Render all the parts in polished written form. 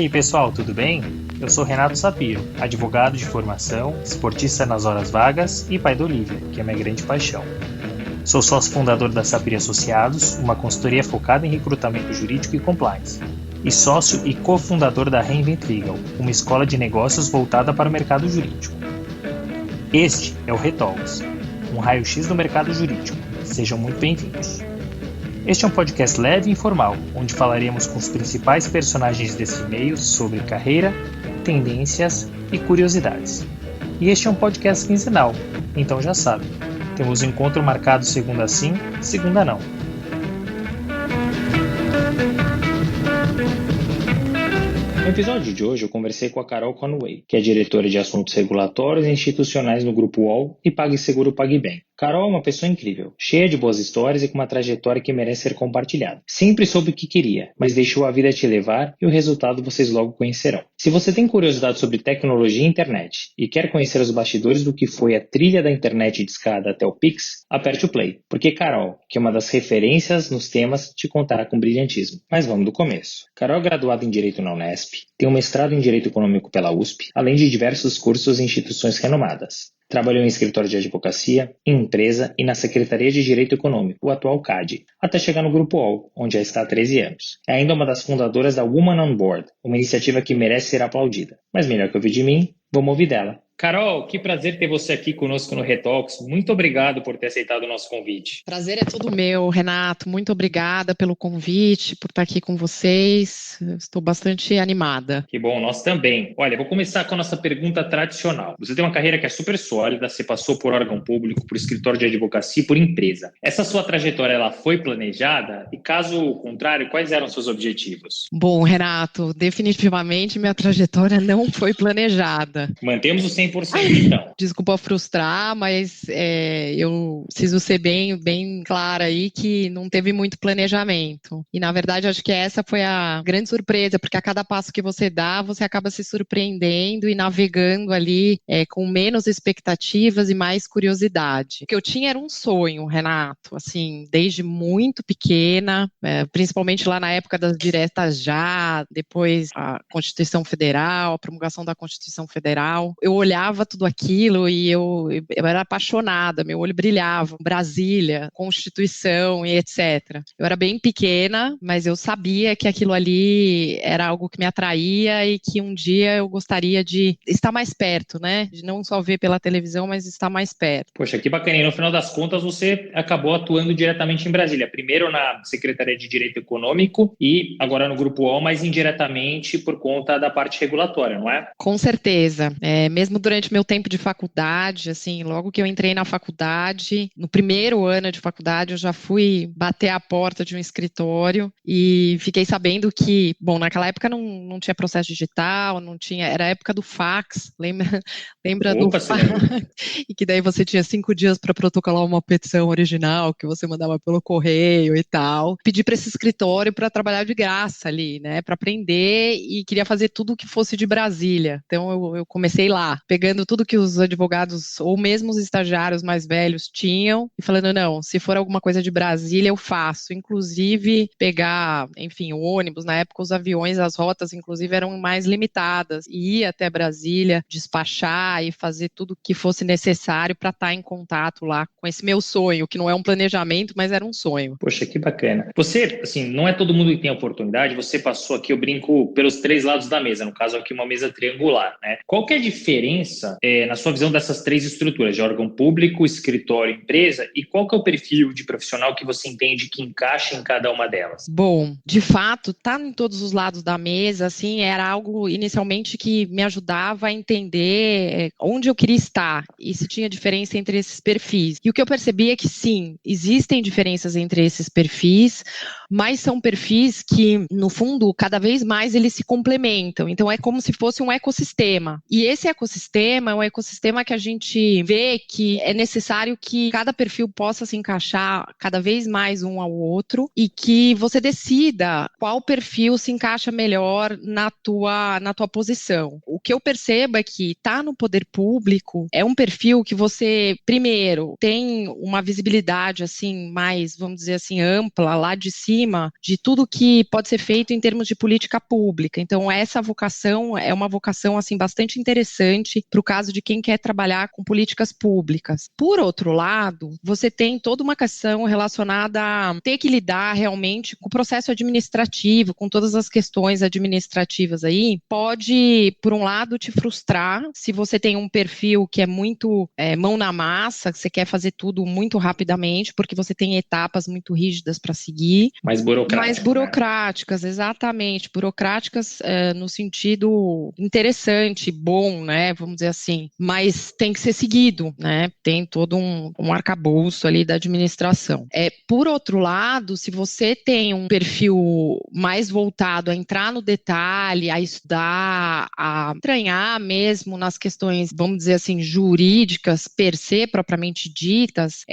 aí, pessoal, tudo bem? Eu sou Renato Sapiro, advogado de formação, esportista nas horas vagas e pai da Olivia, que é minha grande paixão. Sou sócio fundador da Sapir Associados, uma consultoria focada em recrutamento jurídico e compliance, e sócio e cofundador da Reinvent Legal, uma escola de negócios voltada para o mercado jurídico. Este é o Retalks, um raio-x do mercado jurídico. Sejam muito bem-vindos. Este é um podcast leve e informal, onde falaremos com os principais personagens desse meio sobre carreira, tendências e curiosidades. E este é um podcast quinzenal, então já sabe, temos um encontro marcado segunda sim, segunda não. No episódio de hoje eu conversei com a Carol Conway, que é diretora de assuntos regulatórios e institucionais no Grupo UOL e PagSeguro PagBem. Carol é uma pessoa incrível, cheia de boas histórias e com uma trajetória que merece ser compartilhada. Sempre soube o que queria, mas deixou a vida te levar e o resultado vocês logo conhecerão. Se você tem curiosidade sobre tecnologia e internet e quer conhecer os bastidores do que foi a trilha da internet de escada até o Pix, aperte o play, porque Carol, que é uma das referências nos temas, te contará com brilhantismo. Mas vamos do começo. Carol é graduada em Direito na Unesp, tem um mestrado em Direito Econômico pela USP, além de diversos cursos em instituições renomadas. Trabalhou em escritório de advocacia, em empresa e na Secretaria de Direito Econômico, o atual CAD, até chegar no Grupo UOL, onde já está há 13 anos. É ainda uma das fundadoras da Woman on Board, uma iniciativa que merece ser aplaudida. Mas melhor que ouvir de mim, vamos ouvir dela. Carol, que prazer ter você aqui conosco no Retalks. Muito obrigado por ter aceitado o nosso convite. Prazer é todo meu, Renato. Muito obrigada pelo convite, por estar aqui com vocês. Estou bastante animada. Que bom, nós também. Olha, vou começar com a nossa pergunta tradicional. Você tem uma carreira que é super sólida, você passou por órgão público, por escritório de advocacia e por empresa. Essa sua trajetória, ela foi planejada? E caso contrário, quais eram seus objetivos? Bom, Renato, definitivamente minha trajetória não foi planejada. Mantemos o 100% então. Desculpa frustrar, mas eu preciso ser bem clara aí que não teve muito planejamento. E, na verdade, acho que essa foi a grande surpresa, porque a cada passo que você dá, você acaba se surpreendendo e navegando ali com menos expectativas e mais curiosidade. O que eu tinha era um sonho, Renato, assim, desde muito pequena, principalmente lá na época das diretas já, depois a Constituição Federal, a promulgação da Constituição Federal. Eu olhava tudo aquilo e eu era apaixonada, meu olho brilhava, Brasília, Constituição e etc. Eu era bem pequena, mas eu sabia que aquilo ali era algo que me atraía e que um dia eu gostaria de estar mais perto, né? De não só ver pela televisão, mas estar mais perto. Poxa, que bacana. E no final das contas, você acabou atuando diretamente em Brasília. Primeiro na Secretaria de Direito Econômico e agora no Grupo UOL, mas indiretamente por conta da parte regulatória, não é? Com certeza. Mesmo durante meu tempo de faculdade, assim, logo que eu entrei na faculdade, no primeiro ano de faculdade, eu já fui bater a porta de um escritório e fiquei sabendo que, bom, naquela época não tinha processo digital, não tinha, era a época do fax, lembra do fax? E que daí você tinha 5 dias para protocolar uma petição original que você mandava pelo correio e tal. Pedi para esse escritório para trabalhar de graça ali, né, para aprender e queria fazer tudo que fosse de Brasília. Então eu comecei lá, pegando tudo que os advogados ou mesmo os estagiários mais velhos tinham e falando, não, se for alguma coisa de Brasília eu faço, inclusive pegar, enfim, o ônibus, na época os aviões, as rotas inclusive eram mais limitadas, e ir até Brasília, despachar e fazer tudo que fosse necessário para estar em contato lá com esse meu sonho, que não é um planejamento, mas era um sonho. Poxa, que bacana. Você, assim, não é todo mundo que tem a oportunidade, você passou aqui, eu brinco, pelos 3 lados da mesa, no caso aqui uma mesa triangular, né? Qual que é a diferença, na sua visão, dessas 3 estruturas, de órgão público, escritório, empresa, e qual que é o perfil de profissional que você entende que encaixa em cada uma delas? Bom, de fato, tá em todos os lados da mesa, assim, era algo inicialmente que me ajudava a entender onde eu queria estar e se tinha diferença entre esses perfis. E o que eu percebi é que sim, existem diferenças entre esses perfis, mas são perfis que, no fundo, cada vez mais eles se complementam. Então é como se fosse um ecossistema. E esse ecossistema é um ecossistema que a gente vê que é necessário que cada perfil possa se encaixar cada vez mais um ao outro e que você decida qual perfil se encaixa melhor na tua posição. O que eu percebo é que estar no poder público é um perfil que você, primeiro, tem uma visibilidade, assim, mais, vamos dizer assim, ampla, lá de cima, de tudo que pode ser feito em termos de política pública. Então, essa vocação é uma vocação, assim, bastante interessante para o caso de quem quer trabalhar com políticas públicas. Por outro lado, você tem toda uma questão relacionada a ter que lidar realmente com o processo administrativo, com todas as questões administrativas aí, pode, por um lado, te frustrar se você tem um perfil que é muito mão na massa, que você quer fazer tudo muito rapidamente, porque você tem etapas muito rígidas para seguir. Mais burocráticas, né? Exatamente. Burocráticas no sentido interessante, bom, né? Vamos dizer assim. Mas tem que ser seguido, né? Tem todo um arcabouço ali da administração. Por outro lado, se você tem um perfil mais voltado a entrar no detalhe, a estudar, a entranhar mesmo nas questões, vamos dizer assim, jurídicas, per se, propriamente ditas,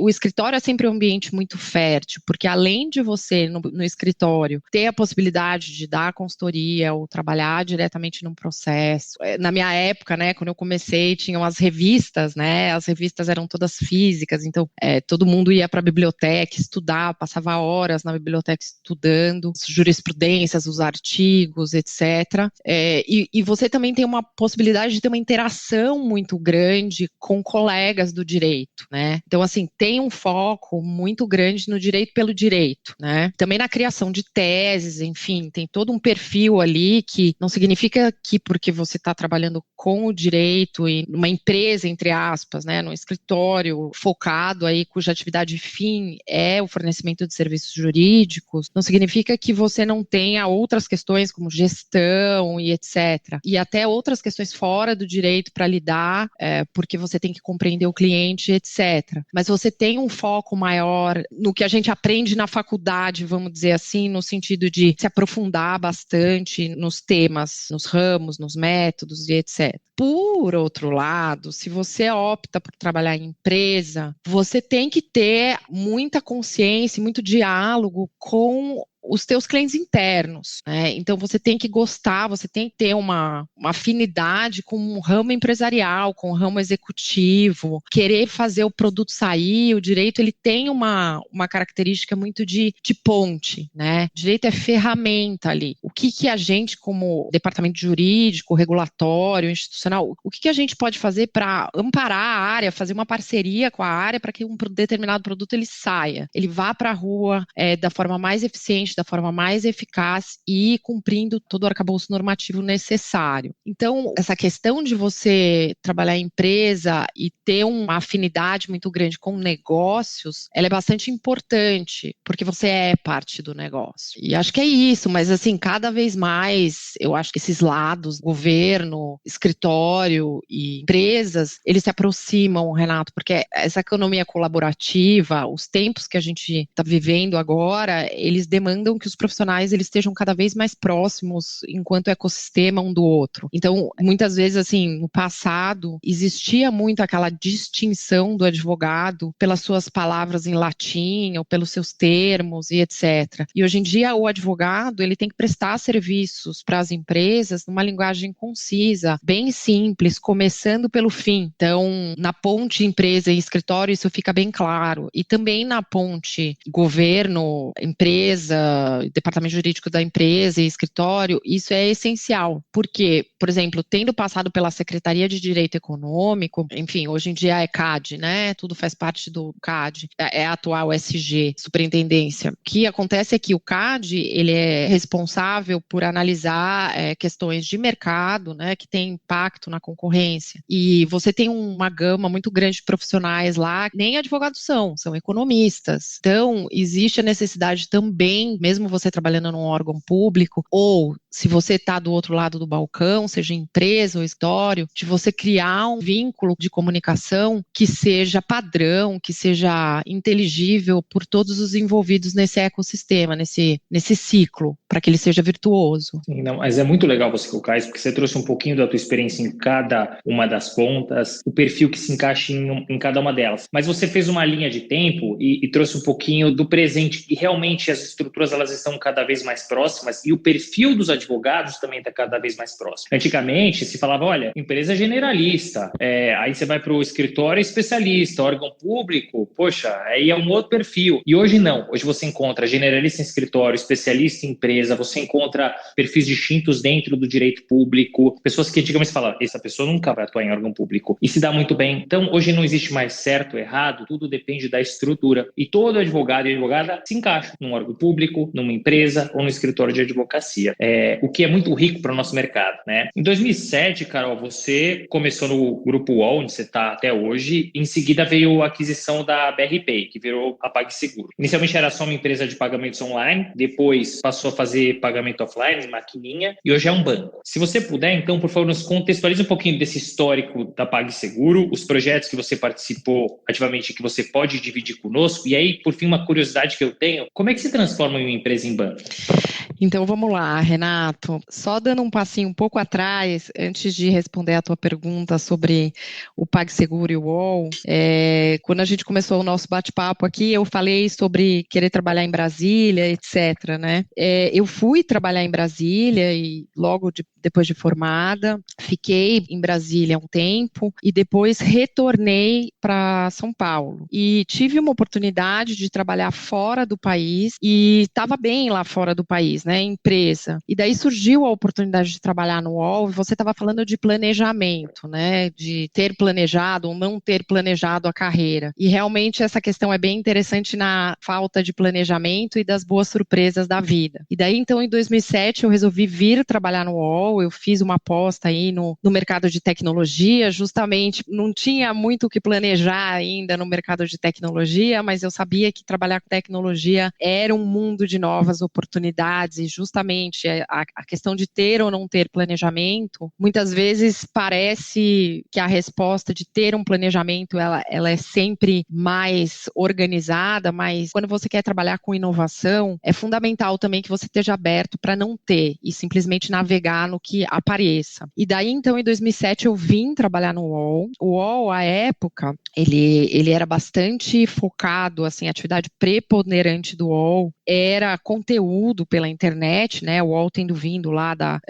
o escritório é sempre um ambiente muito fértil, porque além de você, no escritório, ter a possibilidade de dar consultoria ou trabalhar diretamente num processo. Na minha época, né, quando eu comecei, tinham as revistas, né, as revistas eram todas físicas, então todo mundo ia para a biblioteca estudar, passava horas na biblioteca estudando jurisprudências, os artigos, etc. E você também tem uma possibilidade de ter uma interação muito grande com colegas do direito, né? Então, assim, tem um foco muito grande no direito pelo direito, né? Também na criação de teses, enfim, tem todo um perfil ali que não significa que porque você está trabalhando com o direito e numa empresa, entre aspas, né, num escritório focado aí, cuja atividade fim é o fornecimento de serviços jurídicos, não significa que você não tenha outras questões como gestão e etc. E até outras questões fora do direito para lidar, porque você tem que compreender o cliente, etc. Mas você tem um foco maior no que a gente aprende na faculdade, vamos dizer assim, no sentido de se aprofundar bastante nos temas, nos ramos, nos métodos e etc. Por outro lado, se você opta por trabalhar em empresa, você tem que ter muita consciência, muito diálogo com os teus clientes internos, né? Então você tem que gostar, você tem que ter uma afinidade com um ramo empresarial, com um ramo executivo, querer fazer o produto sair. O direito, ele tem uma característica muito de ponte, né? O direito é ferramenta ali. O que a gente, como departamento jurídico, regulatório, institucional, o que a gente pode fazer para amparar a área, fazer uma parceria com a área para que um determinado produto ele saia, ele vá para a rua da forma mais eficiente, da forma mais eficaz e cumprindo todo o arcabouço normativo necessário. Então, essa questão de você trabalhar em empresa e ter uma afinidade muito grande com negócios, ela é bastante importante, porque você é parte do negócio. E acho que é isso, mas assim, cada vez mais, eu acho que esses lados, governo, escritório e empresas, eles se aproximam, Renato, porque essa economia colaborativa, os tempos que a gente está vivendo agora, eles demandam que os profissionais eles estejam cada vez mais próximos enquanto ecossistema um do outro. Então, muitas vezes, assim, no passado, existia muito aquela distinção do advogado pelas suas palavras em latim ou pelos seus termos e etc. E hoje em dia, o advogado ele tem que prestar serviços para as empresas numa linguagem concisa, bem simples, começando pelo fim. Então, na ponte empresa e escritório, isso fica bem claro. E também na ponte governo, empresa, departamento jurídico da empresa e escritório, isso é essencial. Porque, por exemplo, tendo passado pela Secretaria de Direito Econômico, enfim, hoje em dia é CAD, né? Tudo faz parte do CAD, é a atual SG, Superintendência. O que acontece é que o CAD, ele é responsável por analisar questões de mercado, né, que tem impacto na concorrência. E você tem uma gama muito grande de profissionais lá, nem advogados são economistas. Então, existe a necessidade também, mesmo você trabalhando num órgão público, ou se você está do outro lado do balcão, seja empresa ou escritório, de você criar um vínculo de comunicação que seja padrão, que seja inteligível por todos os envolvidos nesse ecossistema, nesse ciclo, para que ele seja virtuoso. Sim, não, mas é muito legal você colocar isso, porque você trouxe um pouquinho da tua experiência em cada uma das pontas, o perfil que se encaixa em cada uma delas. Mas você fez uma linha de tempo e trouxe um pouquinho do presente, e realmente as estruturas seguradoras elas estão cada vez mais próximas e o perfil dos advogados também está cada vez mais próximo. Antigamente se falava, olha, empresa generalista, aí você vai para o escritório especialista, órgão público, poxa, aí é um outro perfil. E hoje não, hoje você encontra generalista em escritório, especialista em empresa, você encontra perfis distintos dentro do direito público, pessoas que antigamente falavam, essa pessoa nunca vai atuar em órgão público e se dá muito bem. Então hoje não existe mais certo ou errado, tudo depende da estrutura e todo advogado e advogada se encaixa num órgão público, numa empresa ou no escritório de advocacia, o que é muito rico para o nosso mercado, né? Em 2007, Carol, você começou no Grupo UOL, onde você está até hoje, em seguida veio a aquisição da BRPay, que virou a PagSeguro. Inicialmente era só uma empresa de pagamentos online, depois passou a fazer pagamento offline, maquininha, e hoje é um banco. Se você puder, então, por favor, nos contextualize um pouquinho desse histórico da PagSeguro, os projetos que você participou ativamente, que você pode dividir conosco, e aí, por fim, uma curiosidade que eu tenho, como é que se transforma uma empresa em banco? Então vamos lá, Renato. Só dando um passinho um pouco atrás, antes de responder a tua pergunta sobre o PagSeguro e o UOL, quando a gente começou o nosso bate-papo aqui, eu falei sobre querer trabalhar em Brasília, etc., né? Eu fui trabalhar em Brasília e logo depois de formada, fiquei em Brasília um tempo e depois retornei para São Paulo. E tive uma oportunidade de trabalhar fora do país e estava bem lá fora do país, né, empresa. E daí surgiu a oportunidade de trabalhar no UOL, e você estava falando de planejamento, né, de ter planejado ou não ter planejado a carreira. E realmente essa questão é bem interessante na falta de planejamento e das boas surpresas da vida. E daí, então, em 2007, eu resolvi vir trabalhar no UOL, eu fiz uma aposta aí no mercado de tecnologia, justamente não tinha muito o que planejar ainda no mercado de tecnologia, mas eu sabia que trabalhar com tecnologia era um mundo de novas oportunidades e justamente a questão de ter ou não ter planejamento, muitas vezes parece que a resposta de ter um planejamento, ela é sempre mais organizada, mas quando você quer trabalhar com inovação, é fundamental também que você esteja aberto para não ter e simplesmente navegar no que apareça. E daí, então, em 2007, eu vim trabalhar no UOL. O UOL, à época, ele era bastante focado, assim, a atividade preponderante do UOL era conteúdo pela internet, né? O UOL tendo vindo lá da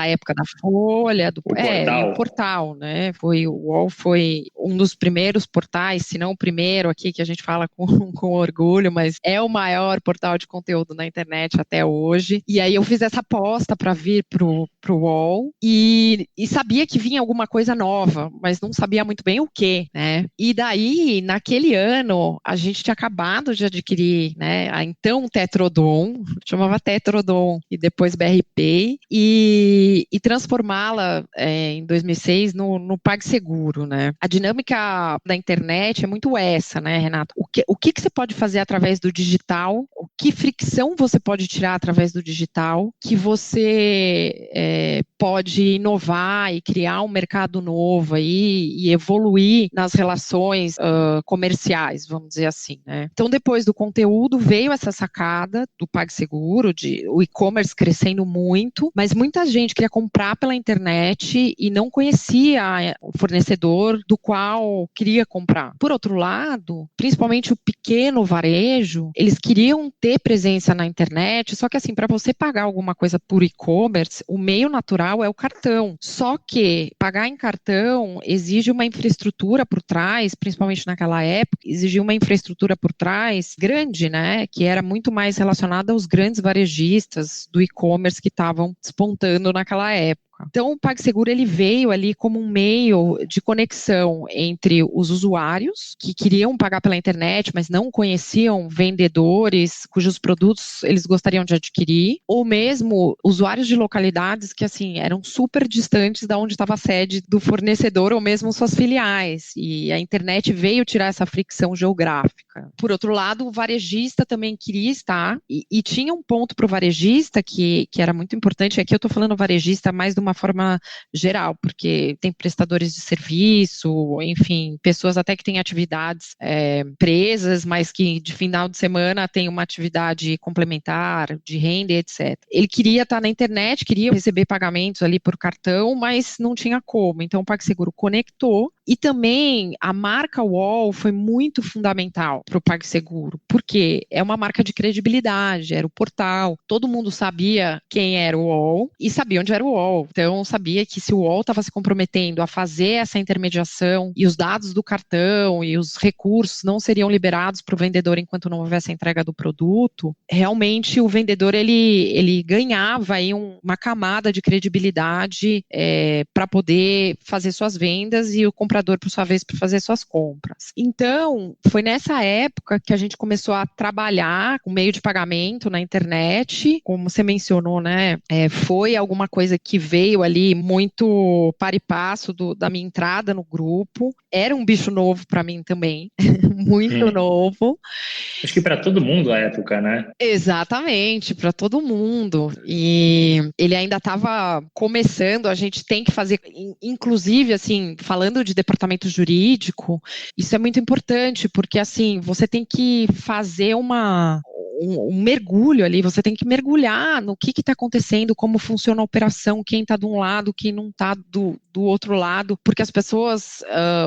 época da Folha, o portal, né? O UOL foi um dos primeiros portais, se não o primeiro aqui, que a gente fala com orgulho, mas é o maior portal de conteúdo na internet até hoje. E aí eu fiz essa aposta para vir pro UOL e sabia que vinha alguma coisa nova, mas não sabia muito bem o que, né? E daí, naquele ano, a gente tinha acabado de adquirir, né, a então Tetrodom, chamava Tetrodom, e depois BRPay, e transformá-la em 2006 no PagSeguro, né? A dinâmica da internet é muito essa, né, Renato? O que você pode fazer através do digital? O que fricção você pode tirar através do digital? Que você pode inovar e criar um mercado novo aí e evoluir nas relações comerciais, vamos dizer assim, né? Então, depois do conteúdo, veio essa sacada do PagSeguro, o e-commerce crescendo muito, mas muita gente queria comprar pela internet e não conhecia o fornecedor do qual queria comprar. Por outro lado, principalmente o pequeno varejo, eles queriam ter presença na internet, só que assim, para você pagar alguma coisa por e-commerce, o meio natural é o cartão. Só que pagar em cartão exige uma infraestrutura por trás, principalmente naquela época, exigia uma infraestrutura por trás grande, né, que era muito mais relacionada aos grandes varejistas do e-commerce que estavam despontando naquela época. Então, o PagSeguro ele veio ali como um meio de conexão entre os usuários que queriam pagar pela internet, mas não conheciam vendedores cujos produtos eles gostariam de adquirir, ou mesmo usuários de localidades que assim eram super distantes da onde estava a sede do fornecedor ou mesmo suas filiais. E a internet veio tirar essa fricção geográfica. Por outro lado, o varejista também queria estar e tinha um ponto para o varejista que era muito importante. Aqui eu estou falando varejista mais de uma forma geral, porque tem prestadores de serviço, enfim, pessoas até que têm atividades presas, mas que de final de semana tem uma atividade complementar, de renda, etc. Ele queria estar na internet, queria receber pagamentos ali por cartão, mas não tinha como. Então o PagSeguro conectou E também a marca UOL foi muito fundamental para o PagSeguro, porque é uma marca de credibilidade, era o portal, todo mundo sabia quem era o UOL e sabia onde era o UOL. Então, sabia que se o UOL estava se comprometendo a fazer essa intermediação e os dados do cartão e os recursos não seriam liberados para o vendedor enquanto não houvesse a entrega do produto, realmente o vendedor ele ganhava aí uma camada de credibilidade para poder fazer suas vendas e o comprador, por sua vez, para fazer suas compras. Então, foi nessa época que a gente começou a trabalhar com meio de pagamento na internet, como você mencionou, né? Foi alguma coisa que veio ali muito para e passo da minha entrada no grupo. Era um bicho novo para mim também, muito novo. Acho que para todo mundo à época, né? Exatamente, para todo mundo. E ele ainda estava começando, a gente tem que fazer, inclusive, assim, falando de departamento jurídico, isso é muito importante, porque, assim, você tem que fazer um mergulho ali, você tem que mergulhar no que está acontecendo, como funciona a operação, quem está de um lado, quem não está do outro lado, porque as pessoas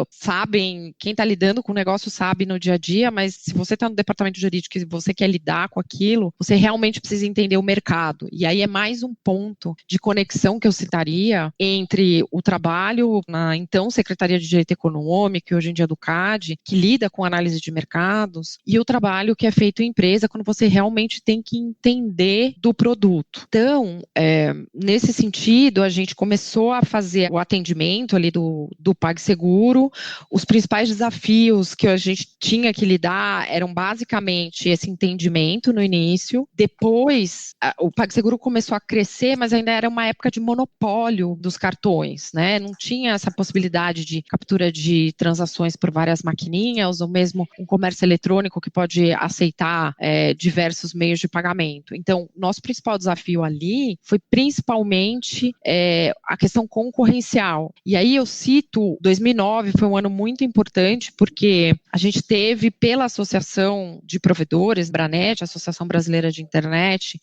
sabem, quem está lidando com o negócio sabe no dia a dia, mas se você está no departamento jurídico e você quer lidar com aquilo, você realmente precisa entender o mercado. E aí é mais um ponto de conexão que eu citaria entre o trabalho na então Secretaria de Direito Econômico, e hoje em dia do CAD, que lida com análise de mercados, e o trabalho que é feito em empresa quando você realmente tem que entender do produto. Então, nesse sentido, a gente começou a fazer o atendimento ali do PagSeguro. Os principais desafios que a gente tinha que lidar eram basicamente esse entendimento no início. Depois, o PagSeguro começou a crescer, mas ainda era uma época de monopólio dos cartões, né? Não tinha essa possibilidade de captura de transações por várias maquininhas, ou mesmo um comércio eletrônico que pode aceitar diversos meios de pagamento. Então, nosso principal desafio ali foi principalmente a questão concorrencial. E aí eu cito 2009, foi um ano muito importante, porque a gente teve, pela Associação de Provedores, Branet, Associação Brasileira de Internet,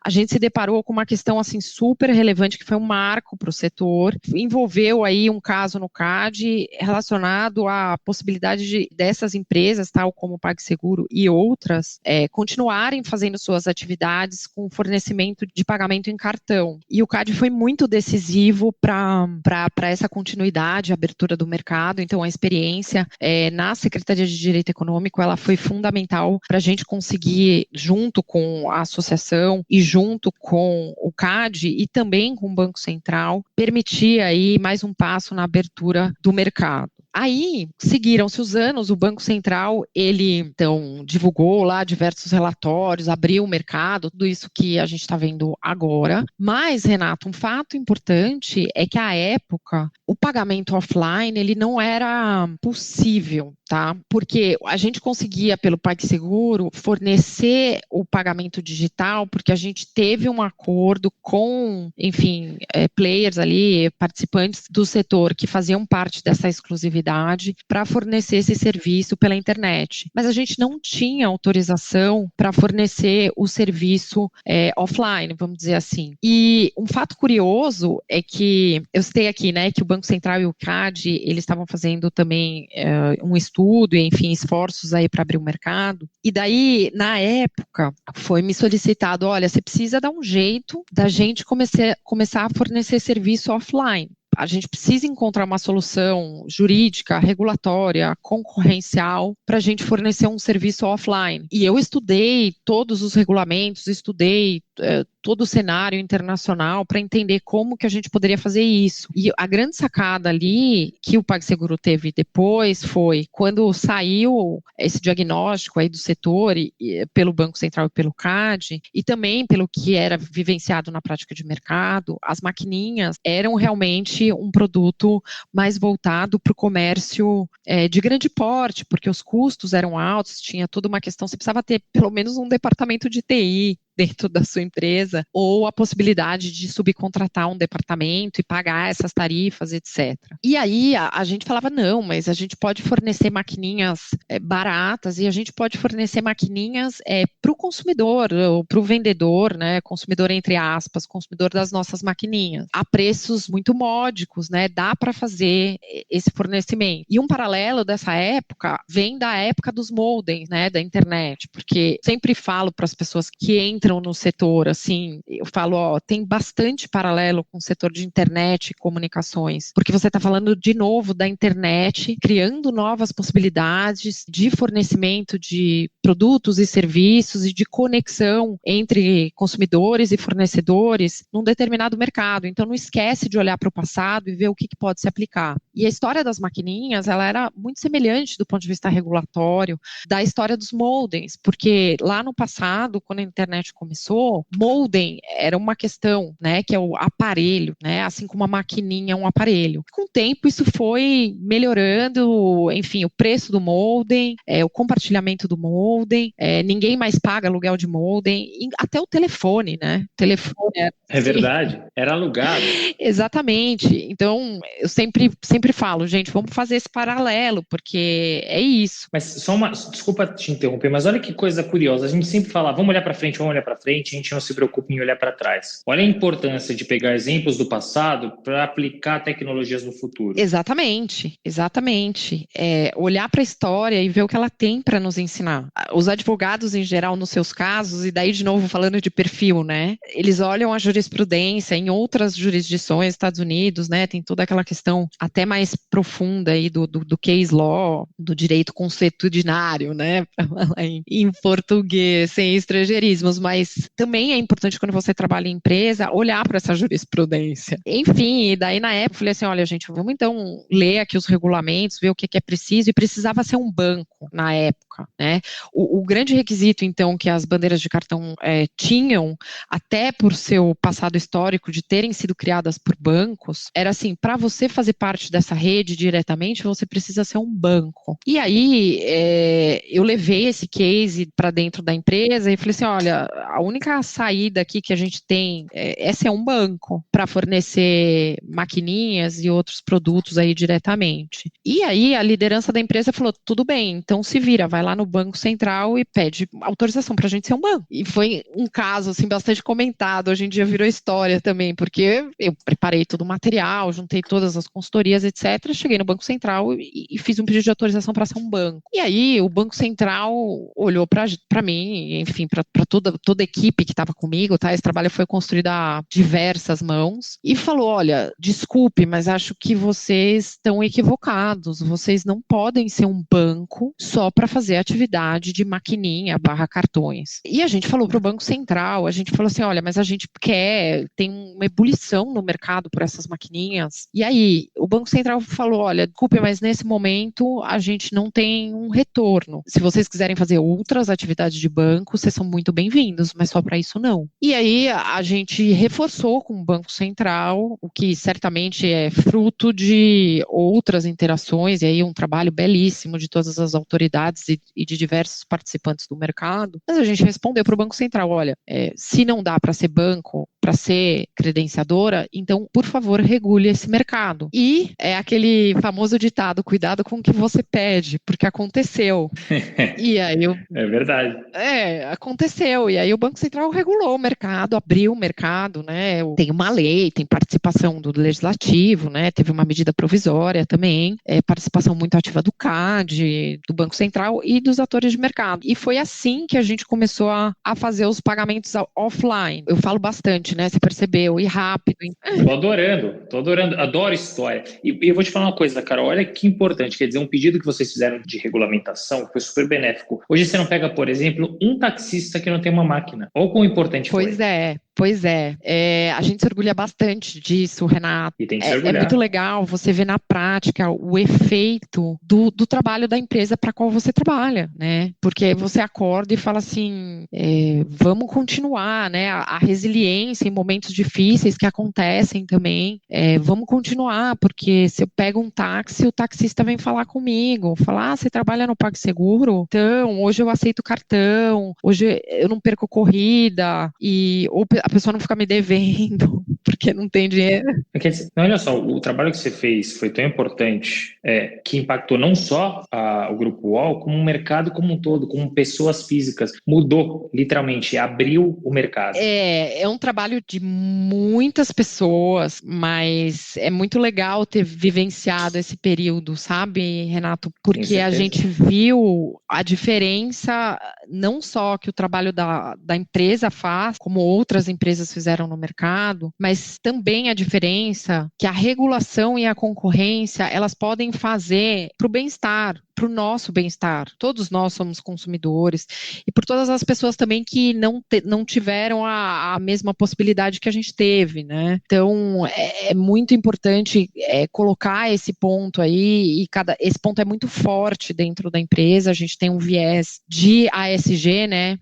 a gente se deparou com uma questão assim super relevante, que foi um marco para o setor, envolveu aí um caso no CAD relacionado à possibilidade dessas empresas, tal como o PagSeguro e outras, continuarem fazendo suas atividades com fornecimento de pagamento em cartão. E o CAD foi muito decisivo para essa continuidade, abertura do mercado. Então, a experiência na Secretaria de Direito Econômico, ela foi fundamental para a gente conseguir, junto com a associação e junto com o CAD e também com o Banco Central, permitir aí mais um passo na abertura do mercado. Aí, seguiram-se os anos, o Banco Central, ele, então, divulgou lá diversos relatórios, abriu o mercado, tudo isso que a gente está vendo agora. Mas, Renato, um fato importante é que, à época, o pagamento offline, ele não era possível, tá? Porque a gente conseguia, pelo PagSeguro, fornecer o pagamento digital, porque a gente teve um acordo com, enfim, players ali, participantes do setor que faziam parte dessa exclusividade para fornecer esse serviço pela internet. Mas a gente não tinha autorização para fornecer o serviço offline, vamos dizer assim. E um fato curioso é que, eu citei aqui, né, que o Banco Central e o CAD, eles estavam fazendo também um estudo, enfim, esforços aí para abrir o mercado. E daí, na época, foi me solicitado, olha, você precisa dar um jeito da gente começar a fornecer serviço offline. A gente precisa encontrar uma solução jurídica, regulatória, concorrencial, para a gente fornecer um serviço offline. E eu estudei todos os regulamentos, estudei todo o cenário internacional para entender como que a gente poderia fazer isso. E a grande sacada ali que o PagSeguro teve depois foi quando saiu esse diagnóstico aí do setor pelo Banco Central e pelo CAD, e também pelo que era vivenciado na prática de mercado, as maquininhas eram realmente um produto mais voltado para o comércio de grande porte, porque os custos eram altos, tinha toda uma questão, você precisava ter pelo menos um departamento de TI dentro da sua empresa, ou a possibilidade de subcontratar um departamento e pagar essas tarifas, etc. E aí a gente falava, não, mas a gente pode fornecer maquininhas baratas e a gente pode fornecer maquininhas para o consumidor, ou para o vendedor, né, consumidor entre aspas, consumidor das nossas maquininhas, a preços muito módicos, né, dá para fazer esse fornecimento. E um paralelo dessa época vem da época dos modems, né, da internet, porque sempre falo para as pessoas que entram no setor, assim, eu falo, ó, tem bastante paralelo com o setor de internet e comunicações, porque você está falando de novo da internet, criando novas possibilidades de fornecimento de produtos e serviços e de conexão entre consumidores e fornecedores num determinado mercado. Então não esquece de olhar para o passado e ver o que pode se aplicar. E a história das maquininhas, ela era muito semelhante do ponto de vista regulatório da história dos modems, porque lá no passado, quando a internet começou, modem era uma questão, né, que é o aparelho, né, assim como a maquininha é um aparelho. Com o tempo isso foi melhorando, enfim, o preço do modem, o compartilhamento do modem, ninguém mais paga aluguel de modem, até o telefone, né, telefone É verdade, era alugado. Exatamente, então eu sempre falo, gente, vamos fazer esse paralelo, porque é isso. Mas desculpa te interromper, mas olha que coisa curiosa, a gente sempre fala, vamos olhar para frente, a gente não se preocupa em olhar para trás. Olha a importância de pegar exemplos do passado para aplicar tecnologias no futuro. Exatamente. Olhar para a história e ver o que ela tem para nos ensinar. Os advogados, em geral, nos seus casos, e daí de novo falando de perfil, né, eles olham a jurisprudência em outras jurisdições, Estados Unidos, né, tem toda aquela questão até mais profunda aí do case law, do direito consuetudinário, né, para falar em português, sem estrangeirismos, mas também é importante quando você trabalha em empresa, olhar para essa jurisprudência. Enfim, e daí na época eu falei assim, olha gente, vamos então ler aqui os regulamentos, ver o que é preciso, e precisava ser um banco na época, né. O grande requisito, então, que as bandeiras de cartão tinham, até por seu passado histórico de terem sido criadas por bancos, era assim, para você fazer parte dessa rede diretamente, você precisa ser um banco. E aí, eu levei esse case para dentro da empresa e falei assim, olha, a única saída aqui que a gente tem é ser um banco para fornecer maquininhas e outros produtos aí diretamente. E aí, a liderança da empresa falou, tudo bem, então se vira, vai lá no Banco Central e pede autorização para a gente ser um banco. E foi um caso, assim, bastante comentado, hoje em dia virou história também, porque eu preparei todo o material, juntei todas as consultorias, etc., cheguei no Banco Central e fiz um pedido de autorização para ser um banco. E aí o Banco Central olhou para mim, enfim, para toda a equipe que estava comigo, tá? Esse trabalho foi construído a diversas mãos, e falou, olha, desculpe, mas acho que vocês estão equivocados, vocês não podem ser um banco só para fazer atividade de maquininha / cartões. E a gente falou para o Banco Central, a gente falou assim, olha, mas a gente tem uma ebulição no mercado por essas maquininhas. E aí, o Banco Central falou, olha, desculpe, mas nesse momento a gente não tem um retorno. Se vocês quiserem fazer outras atividades de banco, vocês são muito bem-vindos, mas só para isso não. E aí, a gente reforçou com o Banco Central, o que certamente é fruto de outras interações, e aí um trabalho belíssimo de todas as autoridades e de diversos participantes do mercado, mas a gente respondeu para o Banco Central, olha, se não dá para ser banco, para ser credenciadora, então, por favor, regule esse mercado. E é aquele famoso ditado, cuidado com o que você pede, porque aconteceu. E aí É verdade. Aconteceu. E aí o Banco Central regulou o mercado, abriu o mercado, né? Tem uma lei, tem participação do Legislativo, né? Teve uma medida provisória também, participação muito ativa do CAD, do Banco Central e dos atores de mercado. E foi assim que a gente começou a fazer os pagamentos offline. Eu falo bastante, né? Você percebeu, e rápido. Tô adorando, adoro história. E eu vou te falar uma coisa, Carol, olha que importante, quer dizer, um pedido que vocês fizeram de regulamentação foi super benéfico. Hoje você não pega, por exemplo, um taxista que não tem uma máquina. Olha quão importante foi. Pois é. Pois a gente se orgulha bastante disso, Renato. E tem que se É orgulhar. muito legal você ver na prática o efeito do trabalho da empresa para qual você trabalha, né? Porque você acorda e fala assim, vamos continuar, né? A resiliência em momentos difíceis que acontecem também, vamos continuar, porque se eu pego um táxi, o taxista vem falar comigo, falar, você trabalha no PagSeguro? Então, hoje eu aceito cartão, hoje eu não perco corrida, ou a pessoa não fica me devendo, porque não tem dinheiro. Olha só, o trabalho que você fez foi tão importante que impactou não só o Grupo UOL, como o mercado como um todo, como pessoas físicas. Mudou, literalmente, abriu o mercado. É um trabalho de muitas pessoas, mas é muito legal ter vivenciado esse período, sabe, Renato? Porque a gente viu a diferença, não só que o trabalho da empresa faz, como outras empresas fizeram no mercado, mas também a diferença que a regulação e a concorrência, elas podem fazer para o bem-estar, para o nosso bem-estar. Todos nós somos consumidores e por todas as pessoas também que não tiveram a mesma possibilidade que a gente teve, né? Então, é muito importante colocar esse ponto aí, e esse ponto é muito forte dentro da empresa. A gente tem um viés de ASG, né?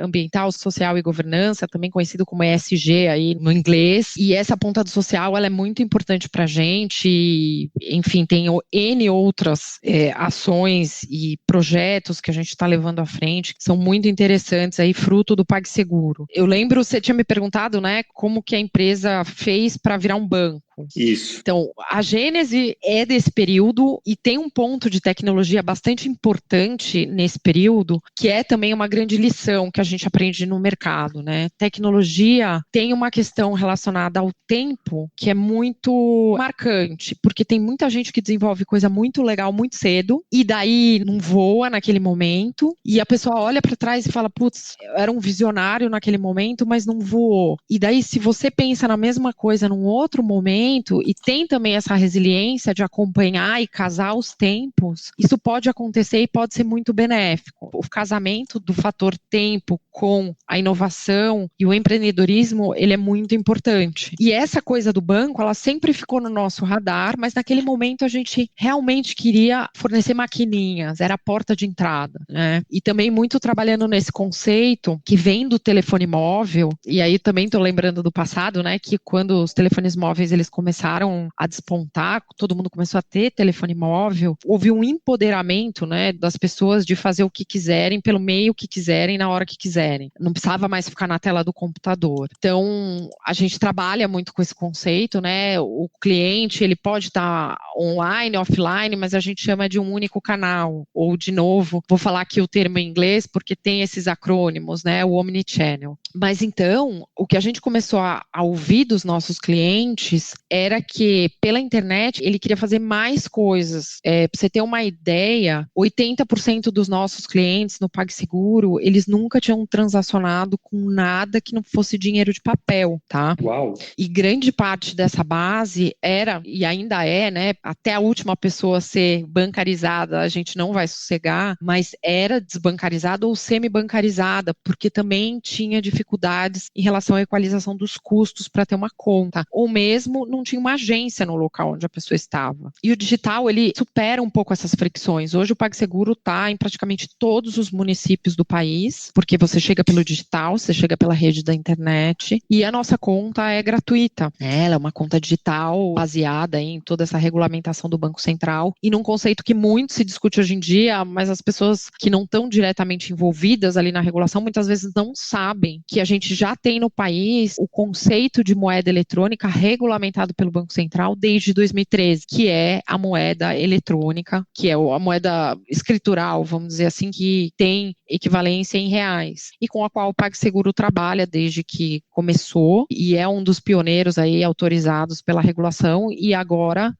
Ambiental, social e governança, também conhecido como ESG aí no inglês, e essa ponta do social, ela é muito importante para a gente, e, enfim, tem N outras ações e projetos que a gente está levando à frente, que são muito interessantes aí, fruto do PagSeguro. Eu lembro, você tinha me perguntado, né, como que a empresa fez para virar um banco. Isso. Então, a gênese é desse período e tem um ponto de tecnologia bastante importante nesse período, que é também uma grande lição que a gente aprende no mercado, né? Tecnologia tem uma questão relacionada ao tempo que é muito marcante, porque tem muita gente que desenvolve coisa muito legal muito cedo e daí não voa naquele momento e a pessoa olha para trás e fala, putz, eu era um visionário naquele momento, mas não voou. E daí, se você pensa na mesma coisa num outro momento, e tem também essa resiliência de acompanhar e casar os tempos, isso pode acontecer e pode ser muito benéfico. O casamento do fator tempo com a inovação e o empreendedorismo, ele é muito importante. E essa coisa do banco, ela sempre ficou no nosso radar, mas naquele momento a gente realmente queria fornecer maquininhas, era a porta de entrada, né? E também muito trabalhando nesse conceito que vem do telefone móvel, e aí também estou lembrando do passado, né, que quando os telefones móveis eles começaram a despontar, todo mundo começou a ter telefone móvel, houve um empoderamento, né, das pessoas de fazer o que quiserem, pelo meio que quiserem, na hora que quiserem. Não precisava mais ficar na tela do computador. Então, a gente trabalha muito com esse conceito, né, o cliente, ele pode estar online, offline, mas a gente chama de um único canal, ou de novo, vou falar aqui o termo em inglês, porque tem esses acrônimos, né, o omnichannel. Mas então, o que a gente começou a ouvir dos nossos clientes era que, pela internet, ele queria fazer mais coisas. Para você ter uma ideia, 80% dos nossos clientes no PagSeguro, eles nunca tinham transacionado com nada que não fosse dinheiro de papel, tá? Uau! E grande parte dessa base era, e ainda é, né, até a última pessoa ser bancarizada, a gente não vai sossegar, mas era desbancarizada ou semi-bancarizada, porque também tinha dificuldades em relação à equalização dos custos para ter uma conta, ou mesmo não tinha uma agência no local onde a pessoa estava. E o digital, ele supera um pouco essas fricções. Hoje o PagSeguro está em praticamente todos os municípios do país, porque você chega pelo digital, você chega pela rede da internet, e a nossa conta é gratuita. Ela é uma conta digital baseada em toda essa regulamentação do Banco Central, e num conceito que muito se discute hoje em dia, mas as pessoas que não estão diretamente envolvidas ali na regulação, muitas vezes não sabem que a gente já tem no país o conceito de moeda eletrônica regulamentado pelo Banco Central desde 2013, que é a moeda eletrônica, que é a moeda escritural, vamos dizer assim, que tem equivalência em reais, e com a qual o PagSeguro trabalha desde que começou, e é um dos pioneiros aí autorizados pela regulação, e agora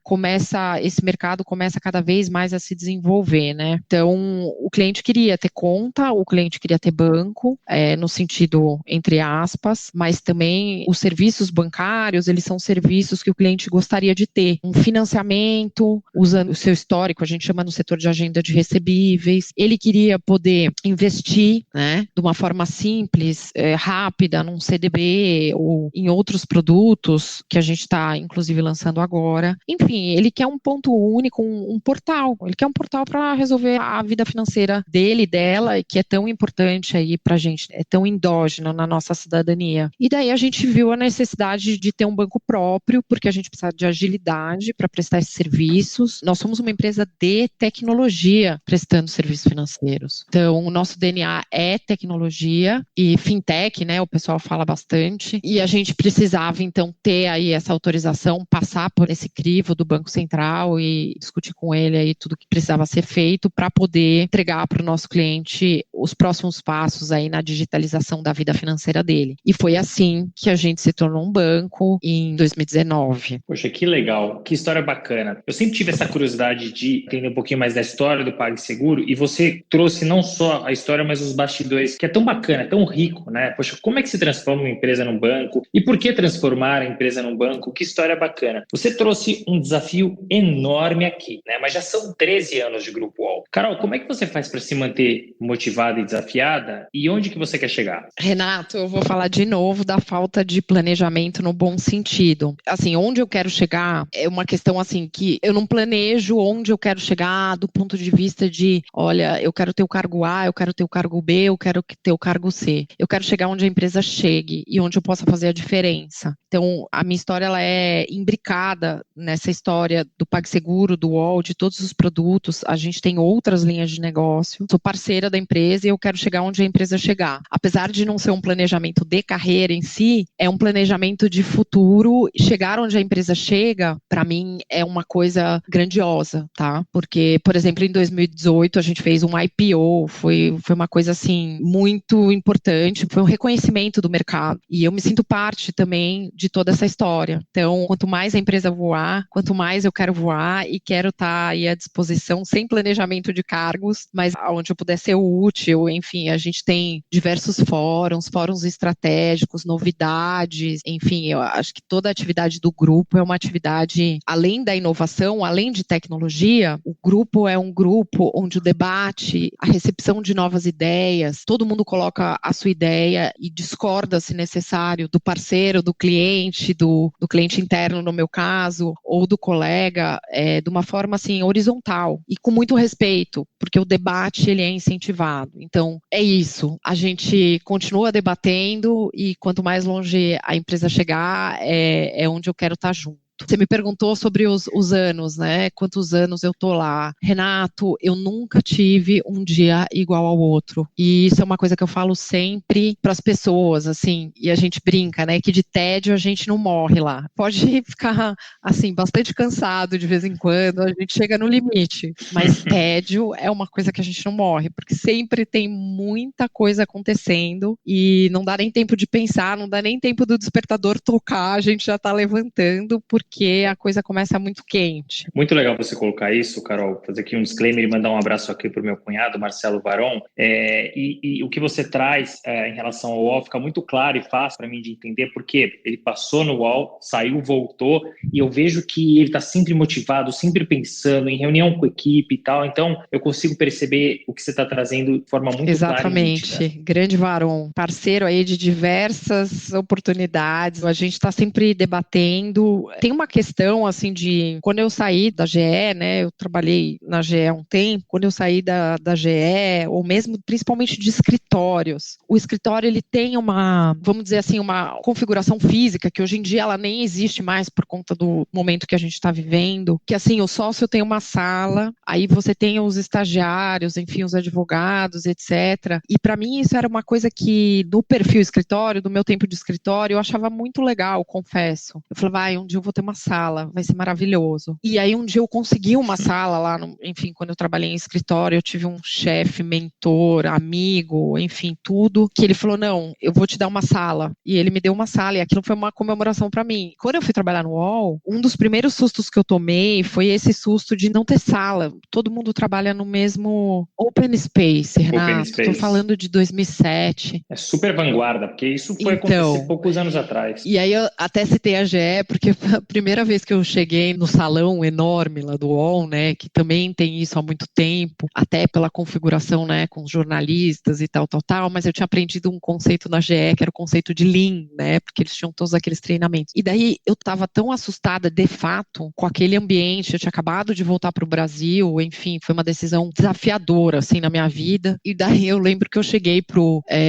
esse mercado começa cada vez mais a se desenvolver, né? Então, o cliente queria ter conta, o cliente queria ter banco, no sentido entre aspas, mas também os serviços bancários, eles são serviços serviços que o cliente gostaria de ter. Um financiamento, usando o seu histórico, a gente chama no setor de agenda de recebíveis. Ele queria poder investir, né, de uma forma simples, rápida, num CDB ou em outros produtos que a gente está, inclusive, lançando agora. Enfim, ele quer um ponto único, um portal. Ele quer um portal para resolver a vida financeira dele e dela, que é tão importante aí para a gente, é tão endógeno na nossa cidadania. E daí a gente viu a necessidade de ter um banco próprio, porque a gente precisa de agilidade para prestar esses serviços. Nós somos uma empresa de tecnologia prestando serviços financeiros. Então, o nosso DNA é tecnologia e fintech, né? O pessoal fala bastante. E a gente precisava, então, ter aí essa autorização, passar por esse crivo do Banco Central e discutir com ele aí tudo que precisava ser feito para poder entregar para o nosso cliente os próximos passos aí na digitalização da vida financeira dele. E foi assim que a gente se tornou um banco em 2019. Poxa, que legal, que história bacana. Eu sempre tive essa curiosidade de entender um pouquinho mais da história do PagSeguro e você trouxe não só a história, mas os bastidores, que é tão bacana, é tão rico, né? Poxa, como é que se transforma uma empresa num banco? E por que transformar a empresa num banco? Que história bacana. Você trouxe um desafio enorme aqui, né? Mas já são 13 anos de Grupo UOL. Carol, como é que você faz para se manter motivada e desafiada? E onde que você quer chegar? Renato, eu vou falar de novo da falta de planejamento no bom sentido. Assim, onde eu quero chegar é uma questão assim que eu não planejo onde eu quero chegar do ponto de vista de, olha, eu quero ter o cargo A, eu quero ter o cargo B, eu quero ter o cargo C. Eu quero chegar onde a empresa chegue e onde eu possa fazer a diferença. Então, a minha história ela é imbricada nessa história do PagSeguro, do UOL, de todos os produtos. A gente tem outras linhas de negócio. Sou parceira da empresa e eu quero chegar onde a empresa chegar. Apesar de não ser um planejamento de carreira em si, é um planejamento de futuro. Chegar onde a empresa chega, para mim, é uma coisa grandiosa, tá? Porque, por exemplo, em 2018 a gente fez um IPO, foi uma coisa assim muito importante, foi um reconhecimento do mercado. E eu me sinto parte também de toda essa história. Então, quanto mais a empresa voar, quanto mais eu quero voar e quero estar aí à disposição, sem planejamento de cargos, mas onde eu puder ser útil, enfim, a gente tem diversos fóruns estratégicos, novidades, enfim, eu acho que toda a atividade do grupo é uma atividade, além da inovação, além de tecnologia, o grupo é um grupo onde o debate, a recepção de novas ideias, todo mundo coloca a sua ideia e discorda, se necessário, do parceiro, do cliente, do cliente interno, no meu caso, ou do colega, de uma forma assim, horizontal e com muito respeito, porque o debate ele é incentivado. Então, é isso. A gente continua debatendo e quanto mais longe a empresa chegar, é onde eu quero estar junto. Você me perguntou sobre os anos, né? Quantos anos eu tô lá. Renato, eu nunca tive um dia igual ao outro. E isso é uma coisa que eu falo sempre para as pessoas, assim, e a gente brinca, né? Que de tédio a gente não morre lá. Pode ficar, assim, bastante cansado de vez em quando, a gente chega no limite. Mas tédio é uma coisa que a gente não morre, porque sempre tem muita coisa acontecendo e não dá nem tempo de pensar, não dá nem tempo do despertador tocar, a gente já tá levantando, porque a coisa começa muito quente. Muito legal você colocar isso, Carol. Fazer aqui um disclaimer e mandar um abraço aqui para o meu cunhado, Marcelo Varon. E o que você traz em relação ao UOL fica muito claro e fácil para mim de entender, porque ele passou no UOL, saiu, voltou, e eu vejo que ele está sempre motivado, sempre pensando em reunião com a equipe e tal. Então, eu consigo perceber o que você está trazendo de forma muito Exatamente. clara e nítida. Grande Varon, parceiro aí de diversas oportunidades. A gente está sempre debatendo. Tem uma questão, assim, de... Quando eu saí da GE, né, eu trabalhei na GE há um tempo, quando eu saí da GE, ou mesmo, principalmente de escritórios, o escritório, ele tem uma, vamos dizer assim, uma configuração física, que hoje em dia ela nem existe mais por conta do momento que a gente está vivendo, que, assim, o sócio tem uma sala, aí você tem os estagiários, enfim, os advogados, etc. E para mim isso era uma coisa que, do perfil escritório, do meu tempo de escritório, eu achava muito legal, confesso. Eu falava, um dia eu vou ter uma sala, vai ser maravilhoso. E aí um dia eu consegui uma sala lá, enfim, quando eu trabalhei em escritório, eu tive um chefe, mentor, amigo, enfim, tudo, que ele falou, não, eu vou te dar uma sala. E ele me deu uma sala, e aquilo foi uma comemoração para mim. Quando eu fui trabalhar no UOL, um dos primeiros sustos que eu tomei foi esse susto de não ter sala. Todo mundo trabalha no mesmo open space, Renato. Estou falando de 2007. É super vanguarda, porque isso foi acontecer poucos anos atrás. E aí eu até citei a GE, porque primeira vez que eu cheguei no salão enorme lá do UOL, né, que também tem isso há muito tempo, até pela configuração, né, com os jornalistas e tal, mas eu tinha aprendido um conceito na GE, que era o conceito de Lean, né, porque eles tinham todos aqueles treinamentos. E daí eu estava tão assustada, de fato, com aquele ambiente, eu tinha acabado de voltar para o Brasil, enfim, foi uma decisão desafiadora, assim, na minha vida. E daí eu lembro que eu cheguei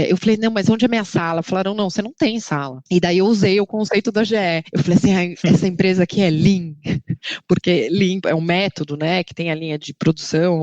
eu falei, não, mas onde é minha sala? Falaram, não, você não tem sala. E daí eu usei o conceito da GE. Eu falei assim, essa empresa aqui é Lean, porque Lean é um método, né, que tem a linha de produção,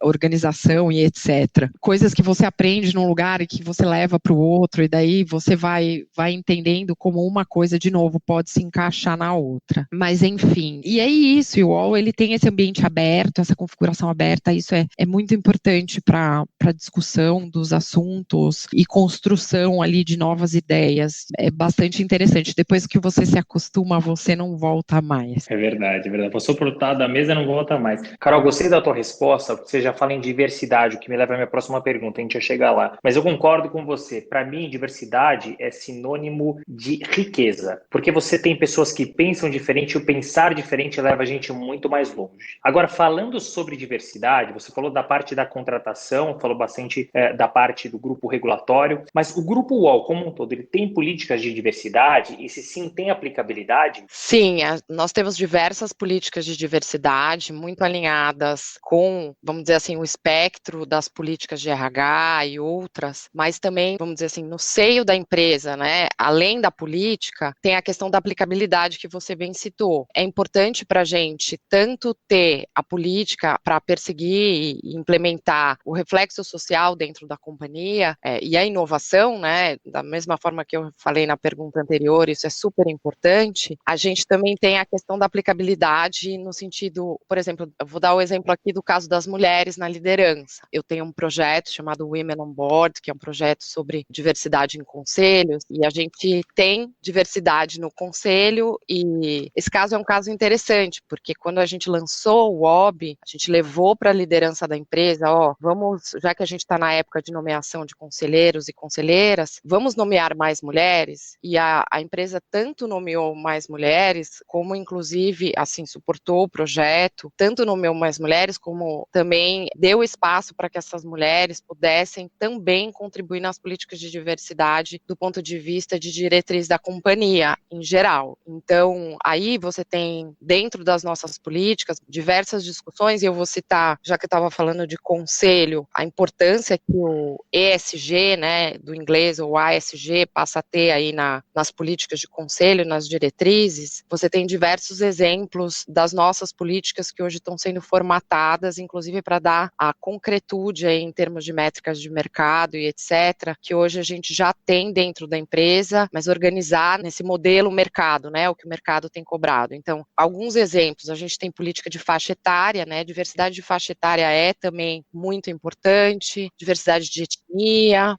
organização e etc. Coisas que você aprende num lugar e que você leva para o outro, e daí você vai entendendo como uma coisa, de novo, pode se encaixar na outra. Mas, enfim, e é isso, e o UOL, ele tem esse ambiente aberto, essa configuração aberta, isso é muito importante para a discussão dos assuntos e construção ali de novas ideias. É bastante interessante. Depois que você se acostuma, você não volta mais. É verdade, é verdade. Passou por outro lado da mesa, não volta mais. Carol, gostei da tua resposta, porque você já fala em diversidade, o que me leva à minha próxima pergunta, a gente já chega lá. Mas eu concordo com você. Para mim, diversidade é sinônimo de riqueza, porque você tem pessoas que pensam diferente e o pensar diferente leva a gente muito mais longe. Agora, falando sobre diversidade, você falou da parte da contratação, falou bastante da parte do grupo regulatório, mas o grupo UOL como um todo, ele tem políticas de diversidade e se sim, tem aplicabilidade? Sim, nós temos diversas políticas de diversidade muito alinhadas com, vamos dizer assim, o espectro das políticas de RH e outras, mas também, vamos dizer assim, no seio da empresa, né, além da política, tem a questão da aplicabilidade que você bem citou. É importante para a gente tanto ter a política para perseguir e implementar o reflexo social dentro da companhia e a inovação, né, da mesma forma que eu falei na pergunta anterior, isso é super importante. A gente também tem a questão da aplicabilidade no sentido, por exemplo, eu vou dar o exemplo aqui do caso das mulheres na liderança. Eu tenho um projeto chamado Women on Board, que é um projeto sobre diversidade em conselhos, e a gente tem diversidade no conselho, e esse caso é um caso interessante, porque quando a gente lançou o WOB, a gente levou para a liderança da empresa, vamos, já que a gente está na época de nomeação de conselheiros e conselheiras, vamos nomear mais mulheres, e a empresa tanto nomeou mais mulheres, como inclusive, assim, suportou o projeto, tanto nomeou mais mulheres, como também deu espaço para que essas mulheres pudessem também contribuir nas políticas de diversidade do ponto de vista de diretriz da companhia, em geral. Então, aí você tem, dentro das nossas políticas, diversas discussões, e eu vou citar, já que eu estava falando de conselho, a importância que o ESG, né, do inglês, ou ASG, passa a ter aí nas políticas de conselho, nas diretrizes. Você tem diversos exemplos das nossas políticas que hoje estão sendo formatadas, inclusive para dar a concretude aí em termos de métricas de mercado e etc., que hoje a gente já tem dentro da empresa, mas organizar nesse modelo mercado, né, o que o mercado tem cobrado. Então, alguns exemplos, a gente tem política de faixa etária, né, diversidade de faixa etária é também muito importante, diversidade de etnia,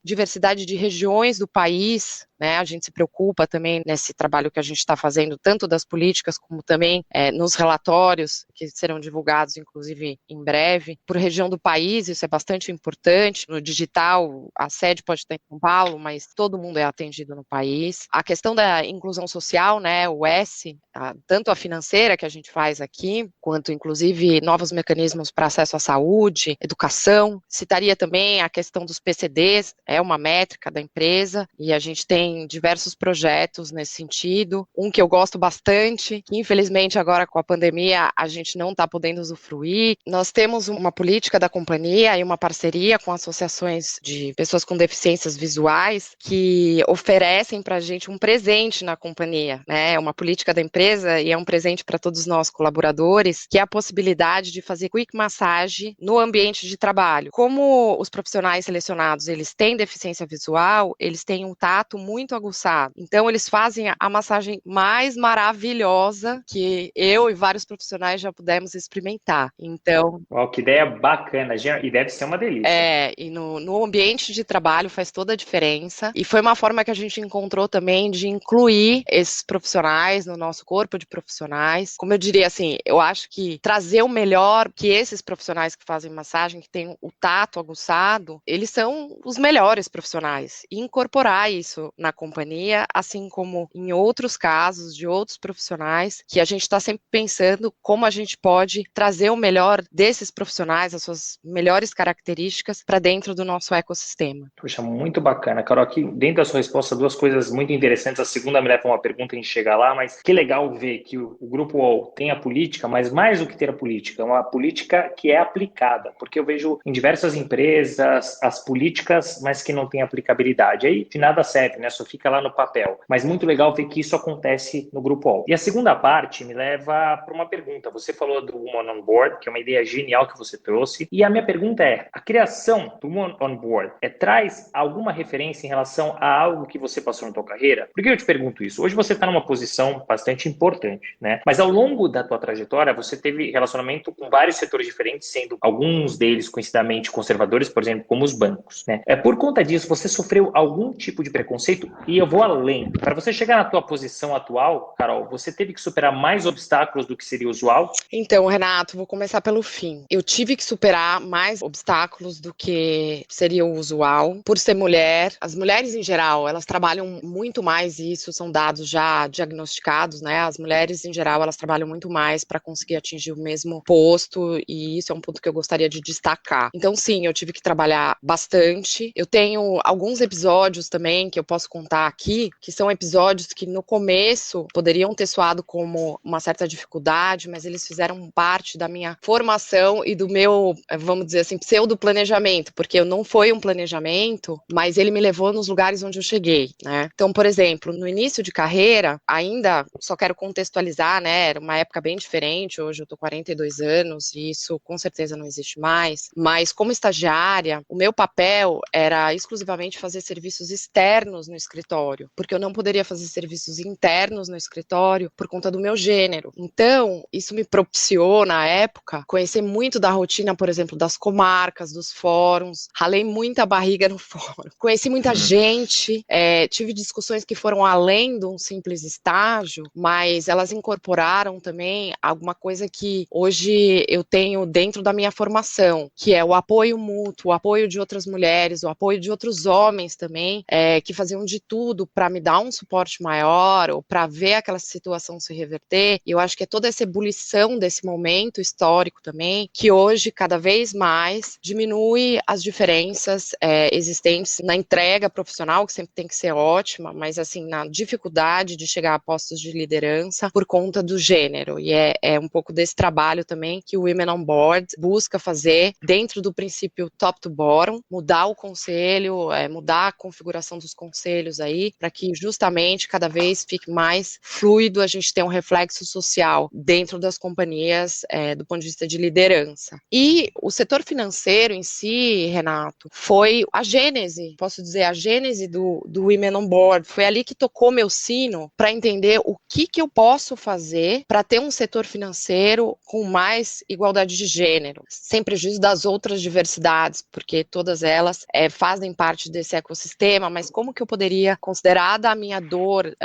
diversidade de regiões do país, né, a gente se preocupa também nesse trabalho que a gente está fazendo, tanto das políticas como também nos relatórios que serão divulgados, inclusive, em breve, por região do país, isso é bastante importante. No digital, a sede pode estar em São Paulo, mas todo mundo é atendido no país. A questão da inclusão social, né, o S, tanto a financeira que a gente faz aqui, quanto, inclusive, novos mecanismos para acesso à saúde, educação. Citaria também a questão dos PCDs, é uma métrica da empresa, e a gente tem diversos projetos nesse sentido. Um que eu gosto bastante, que infelizmente agora com a pandemia a gente não está podendo usufruir. Nós temos uma política da companhia e uma parceria com associações de pessoas com deficiências visuais que oferecem para a gente um presente na companhia, né? É uma política da empresa e é um presente para todos nós colaboradores, que é a possibilidade de fazer quick massage no ambiente de trabalho. Como os profissionais selecionados, eles têm deficiência visual, eles têm um tato muito aguçado. Então, eles fazem a massagem mais maravilhosa que eu e vários profissionais já pudemos experimentar. Então... Que ideia bacana, e deve ser uma delícia. E no ambiente de trabalho faz toda a diferença, e foi uma forma que a gente encontrou também de incluir esses profissionais no nosso corpo de profissionais. Como eu diria assim, eu acho que trazer o melhor que esses profissionais que fazem massagem, que têm o tato aguçado, eles são os melhores profissionais, e incorporar isso na companhia, assim como em outros casos de outros profissionais, que a gente está sempre pensando como a gente pode trazer o melhor desses profissionais, as suas melhores características para dentro do nosso ecossistema. Poxa, muito bacana, Carol. Aqui dentro da sua resposta, duas coisas muito interessantes. A segunda me leva a uma pergunta, a gente chega lá, mas que legal ver que o Grupo UOL tem a política, mas mais do que ter a política, é uma política que é aplicada, porque eu vejo em diversas empresas as políticas, mas que não têm aplicabilidade. Aí de nada serve, né? Só fica lá no papel. Mas muito legal ver que isso acontece no Grupo UOL. E a segunda parte me leva para uma pergunta. Você falou do Woman on Board, que é uma ideia genial que você trouxe. E a minha pergunta é, a criação do Woman on Board traz alguma referência em relação a algo que você passou na tua carreira? Por que eu te pergunto isso? Hoje você está numa posição bastante importante, né? Mas ao longo da tua trajetória, você teve relacionamento com vários setores diferentes, sendo alguns deles conhecidamente conservadores, por exemplo, como os bancos, né? Por conta disso, você sofreu algum tipo de preconceito? E eu vou além. Para você chegar na tua posição atual, Carol, você teve que superar mais obstáculos do que seria usual? Então, Renato, vou começar pelo fim. Eu tive que superar mais obstáculos do que seria o usual. Por ser mulher, as mulheres em geral, elas trabalham muito mais, e isso são dados já diagnosticados, né? As mulheres em geral, elas trabalham muito mais para conseguir atingir o mesmo posto, e isso é um ponto que eu gostaria de destacar. Então, sim, eu tive que trabalhar bastante. Eu tenho alguns episódios também que eu posso contar aqui, que são episódios que no começo poderiam ter soado como uma certa dificuldade, mas eles fizeram parte da minha formação e do meu, vamos dizer assim, pseudo-planejamento, porque não foi um planejamento, mas ele me levou nos lugares onde eu cheguei, né? Então, por exemplo, no início de carreira, ainda, só quero contextualizar, né? Era uma época bem diferente, hoje eu tô 42 anos e isso com certeza não existe mais, mas como estagiária, o meu papel era exclusivamente fazer serviços externos no escritório, porque eu não poderia fazer serviços internos no escritório por conta do meu gênero. Então, isso me propiciou, na época, conhecer muito da rotina, por exemplo, das comarcas, dos fóruns, ralei muita barriga no fórum, conheci muita gente, tive discussões que foram além de um simples estágio, mas elas incorporaram também alguma coisa que hoje eu tenho dentro da minha formação, que é o apoio mútuo, o apoio de outras mulheres, o apoio de outros homens também, que faziam de tudo para me dar um suporte maior ou para ver aquela situação se reverter. E eu acho que é toda essa ebulição desse momento histórico também, que hoje, cada vez mais, diminui as diferenças existentes na entrega profissional, que sempre tem que ser ótima, mas assim, na dificuldade de chegar a postos de liderança por conta do gênero. E é um pouco desse trabalho também que o Women on Board busca fazer dentro do princípio top to bottom, mudar o conselho, mudar a configuração dos conselhos aí, para que justamente cada vez fique mais fluido, a gente tenha um reflexo social dentro das companhias do ponto de vista de liderança. E o setor financeiro em si, Renato, foi a gênese, posso dizer, a gênese do Women on Board. Foi ali que tocou meu sino para entender o que eu posso fazer para ter um setor financeiro com mais igualdade de gênero, sem prejuízo das outras diversidades, porque todas elas fazem parte desse ecossistema, mas como que eu poderia, considerada a minha dor,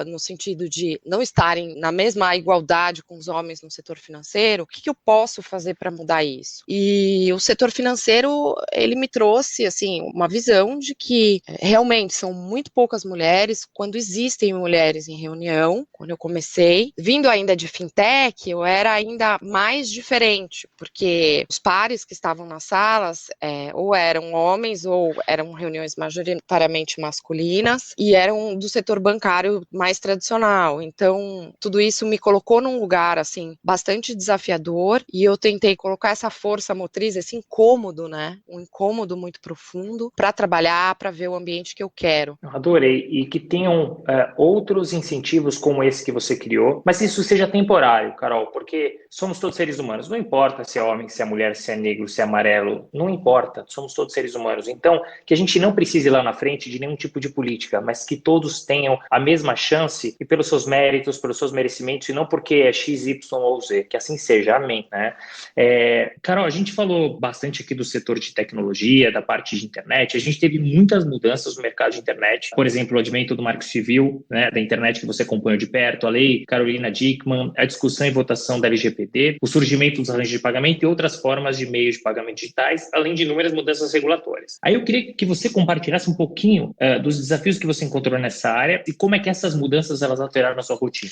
no sentido de não estarem na mesma igualdade com os homens no setor financeiro, o que eu posso fazer para mudar isso? E o setor financeiro, ele me trouxe, assim, uma visão de que realmente são muito poucas mulheres. Quando existem mulheres em reunião, quando eu comecei, vindo ainda de fintech, eu era ainda mais diferente, porque os pares que estavam nas salas ou eram homens ou eram reuniões majoritariamente masculinas e eram do setor bancário mais tradicional. Então, tudo isso me colocou num lugar, assim, bastante desafiador, e eu tentei colocar essa força motriz, esse incômodo, né? Um incômodo muito profundo para trabalhar, para ver o ambiente que eu quero. Adorei. E que tenham outros incentivos como esse que você criou, mas isso seja temporário, Carol, porque somos todos seres humanos. Não importa se é homem, se é mulher, se é negro, se é amarelo, não importa. Somos todos seres humanos. Então, que a gente não precise ir lá na frente de nenhum tipo de política, mas que todos tenham a mesma chance e pelos seus méritos, pelos seus merecimentos, e não porque é X, Y ou Z. Que assim seja. Amém. Né? Carol, a gente falou bastante aqui do setor de tecnologia, da parte de internet. A gente teve muitas mudanças no mercado de internet. Por exemplo, o advento do Marco Civil, né, da internet que você acompanhou de perto, a lei Carolina Dickmann, a discussão e votação da LGPD, o surgimento dos arranjos de pagamento e outras formas de meios de pagamento digitais, além de inúmeras mudanças regulatórias. Aí eu queria que você compartilhasse um pouquinho dos desafios que você encontrou nessa área e como é que essas mudanças elas alteraram a sua rotina?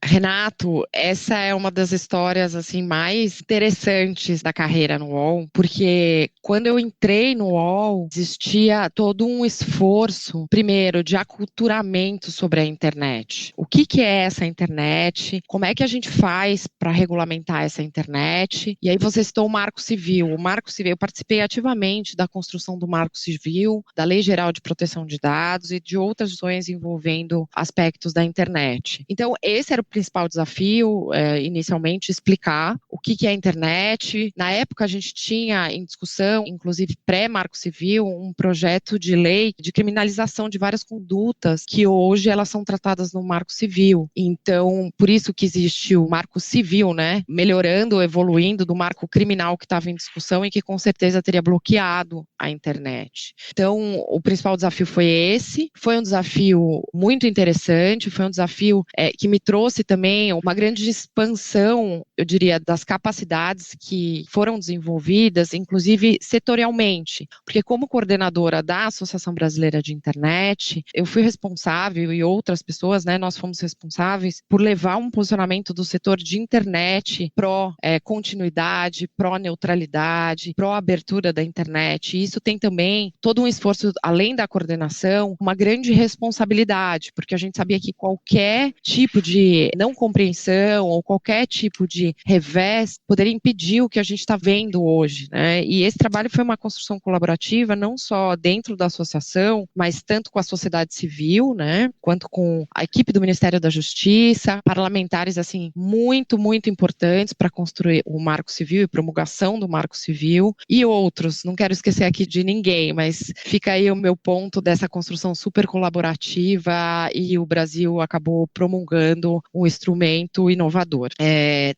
Renato, essa é uma das histórias assim mais interessantes da carreira no UOL, porque quando eu entrei no UOL, existia todo um esforço, primeiro, de aculturamento sobre a internet. O que é essa internet? Como é que a gente faz para regulamentar essa internet? E aí você citou o Marco Civil. O Marco Civil, eu participei ativamente da construção do Marco Civil, da Lei Geral de Proteção de Dados e de outras ações envolvendo aspectos da internet. Então, esse era o principal desafio, inicialmente, explicar o que é a internet. Na época, a gente tinha em discussão, inclusive pré-Marco Civil, um projeto de lei de criminalização de várias condutas que hoje elas são tratadas no Marco Civil. Então, por isso que existe o Marco Civil, né? Melhorando, evoluindo do Marco Criminal que estava em discussão e que com certeza teria bloqueado a internet. Então, o principal desafio foi esse. Foi um desafio muito interessante, foi um desafio que me trouxe também uma grande expansão, eu diria, das capacidades que foram desenvolvidas, inclusive setorialmente, porque como coordenadora da Associação Brasileira de Internet, eu fui responsável e outras pessoas, né, nós fomos responsáveis por levar um posicionamento do setor de internet pró-continuidade, pró-neutralidade, pró-abertura da internet. E isso tem também todo um esforço, além da coordenação, uma grande responsabilidade, porque a gente sabia que qualquer tipo de não compreensão ou qualquer tipo de revés poderia impedir o que a gente está vendo hoje, né? E esse trabalho foi uma construção colaborativa, não só dentro da associação, mas tanto com a sociedade civil, né, quanto com a equipe do Ministério da Justiça, parlamentares, assim, muito, muito importantes para construir o Marco Civil e promulgação do Marco Civil, e outros, não quero esquecer aqui de ninguém, mas fica aí o meu ponto dessa construção super colaborativa e o Brasil acabou promulgando um instrumento inovador.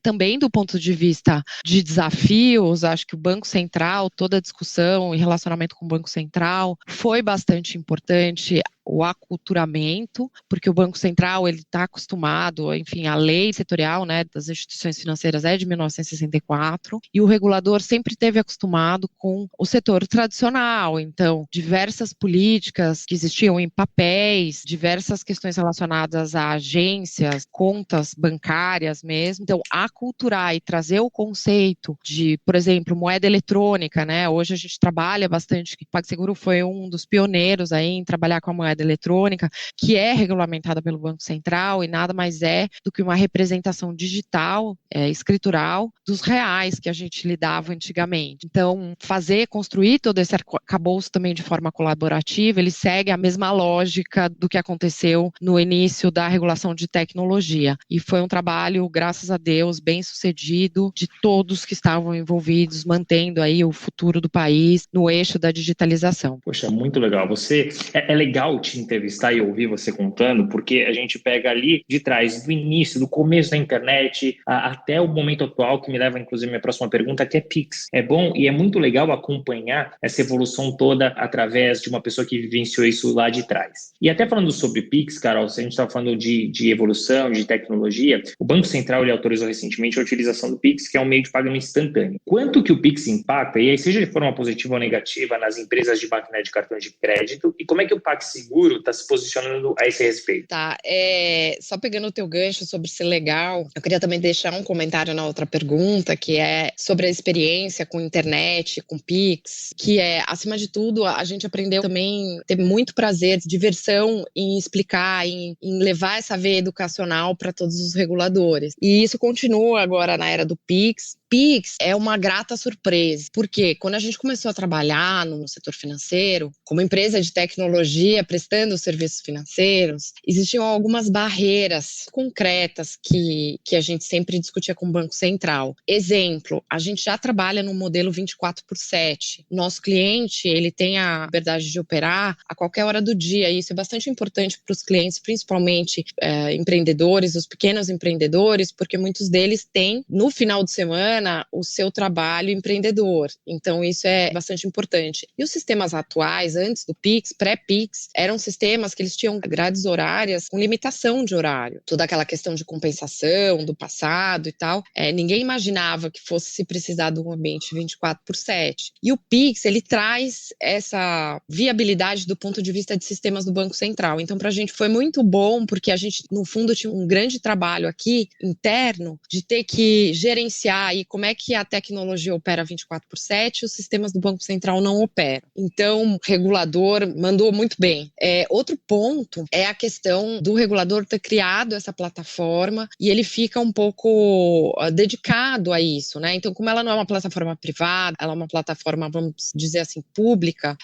Também do ponto de vista de desafios, acho que o Banco Central, toda a discussão e relacionamento com o Banco Central foi bastante importante, o aculturamento, porque o Banco Central ele está acostumado, enfim, a lei setorial, né, das instituições financeiras é de 1964 e o regulador sempre esteve acostumado com o setor tradicional. Então, diversas políticas que existiam em papéis, diversas questões relacionadas a agências, contas bancárias mesmo. Então, aculturar e trazer o conceito de, por exemplo, moeda eletrônica, né? Hoje a gente trabalha bastante, o PagSeguro foi um dos pioneiros aí em trabalhar com a moeda eletrônica, que é regulamentada pelo Banco Central e nada mais é do que uma representação digital, escritural, dos reais que a gente lidava antigamente. Então, construir todo esse arcabouço também de forma colaborativa, ele segue a mesma lógica do que aconteceu no início da regulação de tecnologia. E foi um trabalho, graças a Deus, bem sucedido de todos que estavam envolvidos, mantendo aí o futuro do país no eixo da digitalização. Poxa, muito legal. É legal te entrevistar e ouvir você contando, porque a gente pega ali de trás, do início, do começo da internet, até o momento atual, que me leva, inclusive, à minha próxima pergunta, que é Pix. É bom e é muito legal acompanhar essa evolução toda através de uma pessoa que vivenciou isso lá de trás. E até falando sobre Pix, Carol, se a gente está falando de evolução, de tecnologia, o Banco Central ele autorizou recentemente a utilização do Pix, que é um meio de pagamento instantâneo. Quanto que o Pix impacta, e aí seja de forma positiva ou negativa, nas empresas de máquina de cartão de crédito, e como é que o PagSeguro está se posicionando a esse respeito? Tá, só pegando o teu gancho sobre ser legal, eu queria também deixar um comentário na outra pergunta, que é sobre a experiência com internet, com Pix, que acima de tudo, a gente aprendeu também, teve muito prazer, diversão em explicar, em levar essa veia educacional para todos os reguladores. E isso continua agora na era do Pix. Pix é uma grata surpresa, porque quando a gente começou a trabalhar no setor financeiro, como empresa de tecnologia prestando serviços financeiros, existiam algumas barreiras concretas que a gente sempre discutia com o Banco Central. Exemplo, a gente já trabalha no modelo 24/7. Nosso cliente, ele tem a liberdade de operar a qualquer hora do dia, e isso é bastante importante para os clientes, principalmente empreendedores, os pequenos empreendedores, porque muitos deles têm, no final de semana, impulsiona o seu trabalho empreendedor. Então, isso é bastante importante. E os sistemas atuais, antes do Pix, pré-Pix, eram sistemas que eles tinham grades horárias com limitação de horário. Toda aquela questão de compensação do passado e tal. Ninguém imaginava que fosse se precisar de um ambiente 24/7. E o Pix, ele traz essa viabilidade do ponto de vista de sistemas do Banco Central. Então, para a gente foi muito bom, porque a gente, no fundo, tinha um grande trabalho aqui, interno, de ter que gerenciar aí como é que a tecnologia opera 24/7 e os sistemas do Banco Central não operam. Então, o regulador mandou muito bem. Outro ponto é a questão do regulador ter criado essa plataforma e ele fica um pouco dedicado a isso, né? Então, como ela não é uma plataforma privada, ela é uma plataforma, vamos dizer assim, pública,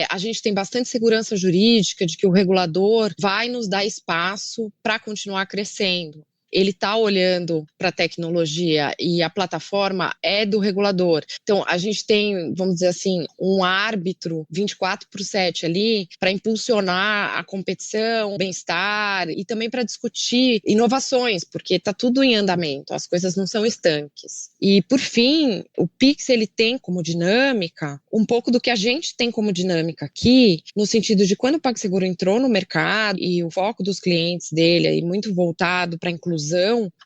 a gente tem bastante segurança jurídica de que o regulador vai nos dar espaço para continuar crescendo. Ele está olhando para a tecnologia e a plataforma é do regulador. Então, a gente tem, vamos dizer assim, um árbitro 24/7 ali para impulsionar a competição, o bem-estar e também para discutir inovações, porque está tudo em andamento, as coisas não são estanques. E, por fim, o Pix ele tem como dinâmica um pouco do que a gente tem como dinâmica aqui, no sentido de quando o PagSeguro entrou no mercado e o foco dos clientes dele é muito voltado para a inclusão,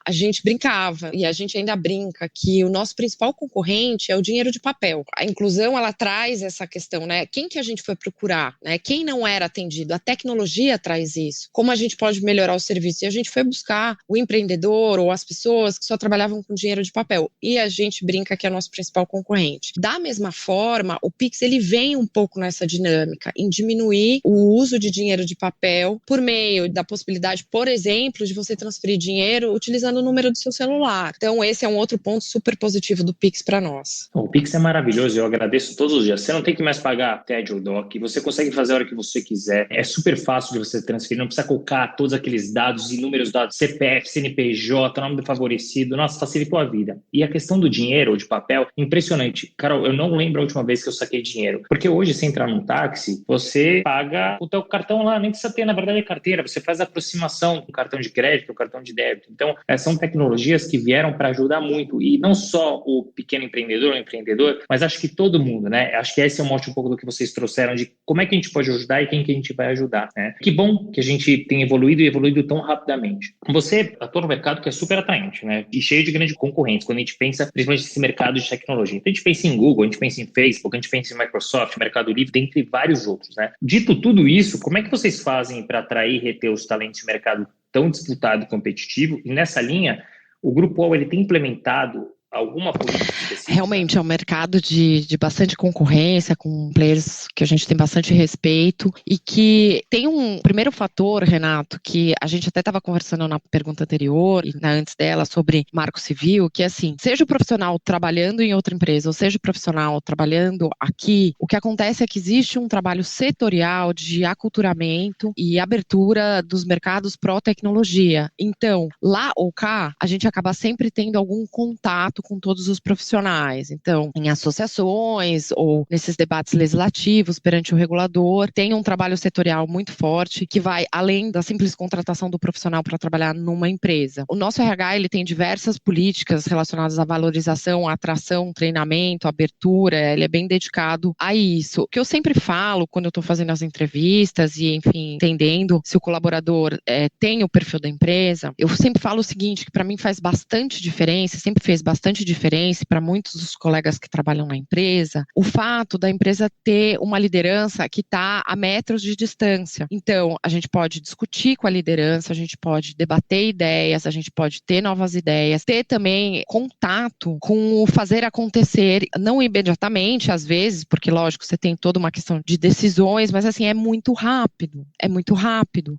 a gente brincava e a gente ainda brinca que o nosso principal concorrente é o dinheiro de papel. A inclusão, ela traz essa questão, né? Quem que a gente foi procurar, né? Quem não era atendido? A tecnologia traz isso. Como a gente pode melhorar o serviço? E a gente foi buscar o empreendedor ou as pessoas que só trabalhavam com dinheiro de papel. E a gente brinca que é o nosso principal concorrente. Da mesma forma, o Pix, ele vem um pouco nessa dinâmica, em diminuir o uso de dinheiro de papel por meio da possibilidade, por exemplo, de você transferir dinheiro utilizando o número do seu celular. Então, esse é um outro ponto super positivo do Pix para nós. O Pix é maravilhoso, eu agradeço todos os dias. Você não tem que mais pagar TED ou DOC, você consegue fazer a hora que você quiser. É super fácil de você transferir, não precisa colocar todos aqueles dados, inúmeros dados, CPF, CNPJ, nome do favorecido. Nossa, facilitou a vida. E a questão do dinheiro ou de papel, impressionante. Carol, eu não lembro a última vez que eu saquei dinheiro. Porque hoje, você entrar num táxi, você paga o teu cartão lá, nem precisa ter, na verdade, a carteira. Você faz a aproximação com cartão de crédito, cartão de débito. Então, são tecnologias que vieram para ajudar muito. E não só o pequeno empreendedor, o empreendedor, mas acho que todo mundo, né? Acho que esse é o mote um pouco do que vocês trouxeram de como é que a gente pode ajudar e quem que a gente vai ajudar, né? Que bom que a gente tem evoluído e evoluído tão rapidamente. Você atua no mercado que é super atraente, né? E cheio de grandes concorrentes, quando a gente pensa, principalmente nesse mercado de tecnologia. Então, a gente pensa em Google, a gente pensa em Facebook, a gente pensa em Microsoft, Mercado Livre, dentre vários outros, né? Dito tudo isso, como é que vocês fazem para atrair e reter os talentos de mercado tão disputado e competitivo? E nessa linha, o Grupo UOL, ele tem implementado alguma política específica? Realmente é um mercado de bastante concorrência, com players que a gente tem bastante respeito e que tem um primeiro fator, Renato, que a gente até estava conversando na pergunta anterior e antes dela sobre marco civil, que é assim, seja o profissional trabalhando em outra empresa ou seja o profissional trabalhando aqui, o que acontece é que existe um trabalho setorial de aculturamento e abertura dos mercados pró-tecnologia. Então, lá ou cá, a gente acaba sempre tendo algum contato com todos os profissionais. Então, em associações ou nesses debates legislativos perante o regulador, tem um trabalho setorial muito forte que vai além da simples contratação do profissional para trabalhar numa empresa. O nosso RH, ele tem diversas políticas relacionadas à valorização, à atração, treinamento, abertura, ele é bem dedicado a isso. O que eu sempre falo quando eu estou fazendo as entrevistas e, enfim, entendendo se o colaborador tem o perfil da empresa, eu sempre falo o seguinte, que para mim faz bastante diferença, sempre fez bastante diferença para muitos dos colegas que trabalham na empresa, o fato da empresa ter uma liderança que está a metros de distância. Então, a gente pode discutir com a liderança, a gente pode debater ideias, a gente pode ter novas ideias, ter também contato com o fazer acontecer, não imediatamente, às vezes, porque, lógico, você tem toda uma questão de decisões, mas, assim, é muito rápido.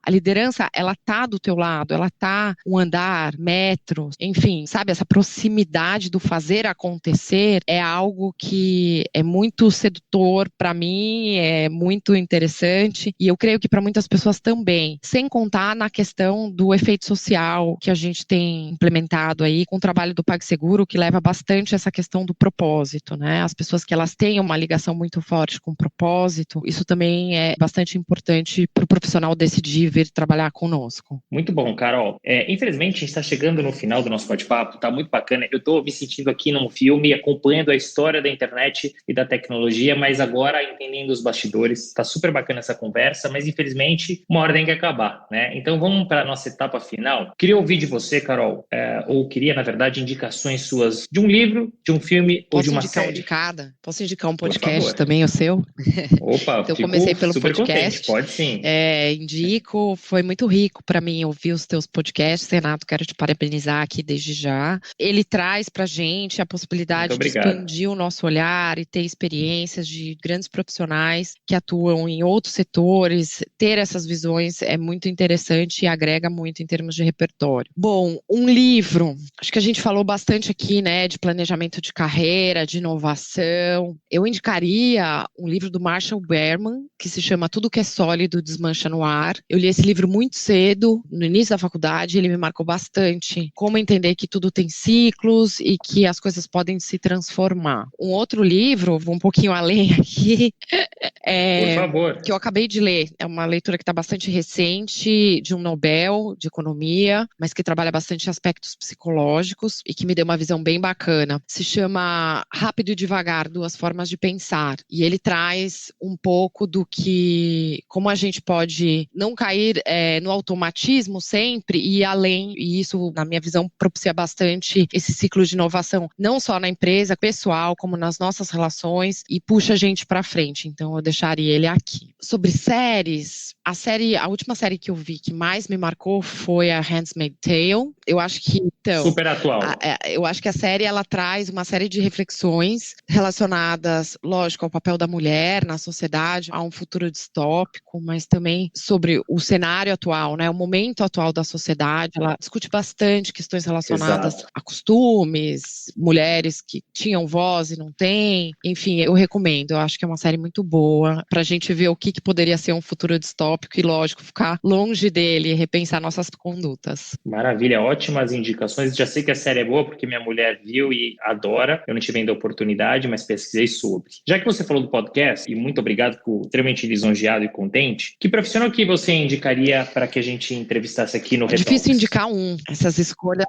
A liderança, ela tá do teu lado, ela tá um andar, metros, enfim, sabe, essa proximidade do fazer acontecer é algo que é muito sedutor para mim, é muito interessante e eu creio que para muitas pessoas também, sem contar na questão do efeito social que a gente tem implementado aí com o trabalho do PagSeguro, que leva bastante essa questão do propósito, né? As pessoas que elas têm uma ligação muito forte com o propósito, isso também é bastante importante para o profissional decidir vir trabalhar conosco. Muito bom, Carol. Infelizmente, a gente está chegando no final do nosso bate-papo, tá muito bacana. Eu estou me me sentindo aqui num filme, acompanhando a história da internet e da tecnologia, mas agora entendendo os bastidores. Está super bacana essa conversa, mas infelizmente uma hora tem que acabar, né? Então vamos para a nossa etapa final. Queria ouvir de você, Carol, ou queria, na verdade, indicações suas de um livro, de um filme ou de uma série. Posso indicar um de cada? Posso indicar um Por podcast favor. também, o seu? Opa, Então, fico comecei pelo super podcast. contente. Pode sim. Indico, foi muito rico para mim ouvir os teus podcasts, Renato. Quero te parabenizar aqui desde já. Ele traz para a gente a possibilidade de expandir o nosso olhar e ter experiências de grandes profissionais que atuam em outros setores. Ter essas visões é muito interessante e agrega muito em termos de repertório. Bom, um livro, acho que a gente falou bastante aqui, né, de planejamento de carreira, de inovação. Eu indicaria um livro do Marshall Berman, que se chama Tudo que é Sólido Desmancha no Ar. Eu li esse livro muito cedo, no início da faculdade, ele me marcou bastante. Como entender que tudo tem ciclos e que as coisas podem se transformar. Um outro livro, vou um pouquinho além aqui, Por favor. que eu acabei de ler. É uma leitura que está bastante recente, de um Nobel de Economia, mas que trabalha bastante aspectos psicológicos e que me deu uma visão bem bacana. Se chama Rápido e Devagar, Duas Formas de Pensar. E ele traz um pouco do que, como a gente pode não cair no automatismo sempre e ir além, e isso, na minha visão, propicia bastante esse ciclo de inovação, não só na empresa, pessoal, como nas nossas relações, e puxa a gente para frente. Então, eu deixaria ele aqui. Sobre séries, a última série que eu vi que mais me marcou foi a Handmaid's Tale. Eu acho que, super atual. Eu acho que a série, ela traz uma série de reflexões relacionadas, lógico, ao papel da mulher na sociedade, a um futuro distópico, mas também sobre o cenário atual, né, o momento atual da sociedade. Ela discute bastante questões relacionadas a costumes, mulheres que tinham voz e não têm. Enfim, eu recomendo. Eu acho que é uma série muito boa pra gente ver o que poderia ser um futuro distópico e, lógico, ficar longe dele e repensar nossas condutas. Maravilha, ótimas indicações. Já sei que a série é boa porque minha mulher viu e adora. Eu não tive ainda a oportunidade, mas pesquisei sobre. Já que você falou do podcast, e muito obrigado, fico extremamente lisonjeado e contente, que profissional que você indicaria para que a gente entrevistasse aqui no Retalks? É difícil indicar um. Essas escolhas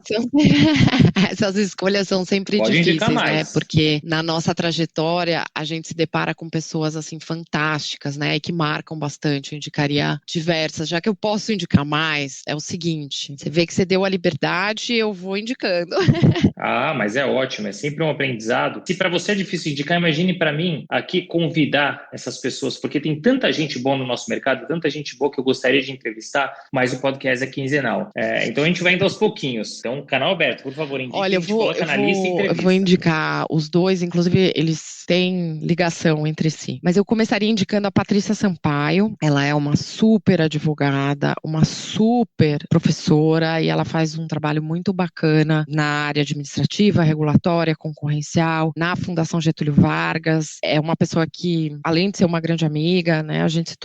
são sempre Pode difíceis, né? mais. Porque na nossa trajetória a gente se depara com pessoas assim fantásticas, né? E que marcam bastante. Eu indicaria diversas. Já que eu posso indicar mais, é o seguinte: você vê que você deu a liberdade, eu vou indicando. Mas é ótimo, é sempre um aprendizado. Se para você é difícil indicar, imagine para mim aqui convidar essas pessoas, porque tem tanta gente boa no nosso mercado, tanta gente boa que eu gostaria de entrevistar, mas o podcast é quinzenal. Então a gente vai indo aos pouquinhos. Então, canal aberto, por favor, indique. Olha, eu vou indicar os dois, inclusive eles têm ligação entre si. Mas eu começaria indicando a Patrícia Sampaio. Ela é uma super advogada, uma super professora e ela faz um trabalho muito bacana na área administrativa, regulatória, concorrencial, na Fundação Getúlio Vargas. É uma pessoa que, além de ser uma grande amiga, né, a gente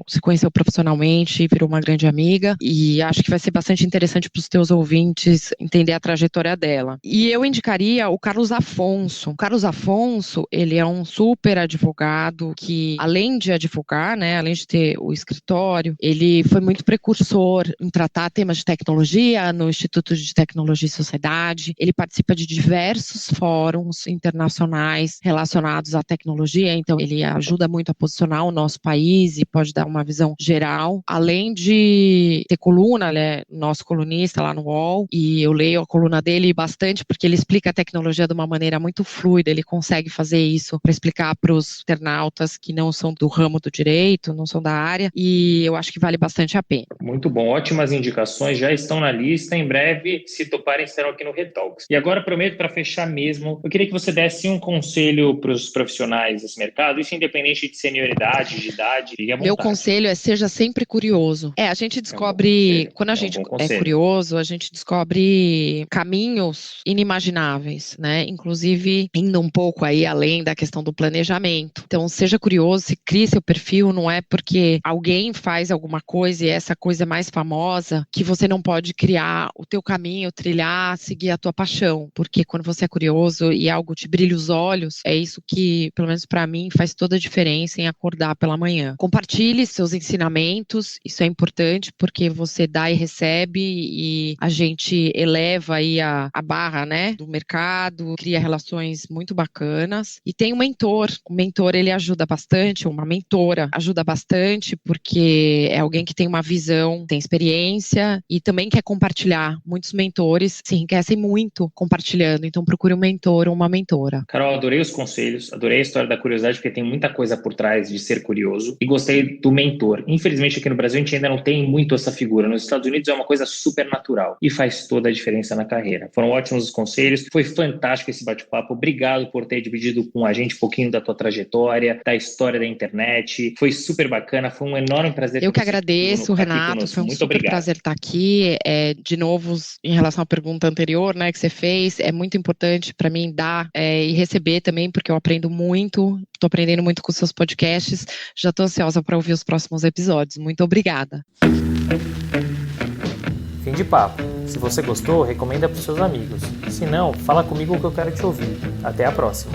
se conheceu profissionalmente e virou uma grande amiga, e acho que vai ser bastante interessante para os teus ouvintes entender a trajetória dela. E eu indicaria o Carlos Afonso. O Carlos Afonso, ele é um super advogado que, além de advogar, né, além de ter o escritório, ele foi muito precursor em tratar temas de tecnologia no Instituto de Tecnologia e Sociedade. Ele participa de diversos fóruns internacionais relacionados à tecnologia, então ele ajuda muito a posicionar o nosso país e pode dar uma visão geral. Além de ter coluna, ele é nosso colunista lá no UOL, e eu leio a coluna dele bastante porque ele explica a tecnologia de uma maneira muito fluida. Ele consegue fazer isso para explicar para os internautas que não são do ramo do direito, não são da área, e eu acho que vale bastante a pena. Muito bom, ótimas indicações, já estão na lista. Em breve, se toparem, estarão aqui no Retalks. E agora, prometo, para fechar mesmo, eu queria que você desse um conselho para os profissionais desse mercado, isso independente de senioridade, de idade, fique à vontade. Meu conselho é: seja sempre curioso. A gente descobre, quando a gente é curioso, a gente descobre caminhos inimagináveis, né? Inclusive, indo um pouco aí além da questão do planejamento. Então, seja curioso, se crie seu perfil, não é porque alguém faz alguma coisa e essa coisa é mais famosa que você não pode criar o teu caminho, trilhar, seguir a tua paixão, porque quando você é curioso e algo te brilha os olhos, é isso que, pelo menos para mim, faz toda a diferença em acordar pela manhã. Compartilhe seus ensinamentos, isso é importante porque você dá e recebe e a gente eleva aí a barra, né, do mercado, cria relações muito bacanas e tem um mentor. O mentor, ele ajuda bastante, uma mentora ajuda bastante porque é alguém que tem uma visão, tem experiência e também quer compartilhar. Muitos mentores se enriquecem muito compartilhando, então procure um mentor ou uma mentora. Carol, adorei os conselhos, adorei a história da curiosidade, porque tem muita coisa por trás de ser curioso, e gostei do mentor. Infelizmente, aqui no Brasil, a gente ainda não tem muito essa figura. Nos Estados Unidos é uma coisa super natural e faz toda a diferença na carreira. Foram ótimos os conselhos, foi fantástico esse bate-papo. Obrigado por ter dividido com a gente um pouquinho da tua trajetória, da história da internet. Foi super bacana, foi um enorme prazer. Eu que agradeço, Renato, foi um muito super prazer estar aqui. De novo, em relação à pergunta anterior, né, que você fez, é muito importante para mim dar e receber também, porque eu aprendo muito, estou aprendendo muito com os seus podcasts. Já estou ansiosa para ouvir os próximos episódios. Muito obrigada. Fim de papo. Se você gostou, recomenda para os seus amigos. Se não, fala comigo que eu quero te ouvir. Até a próxima.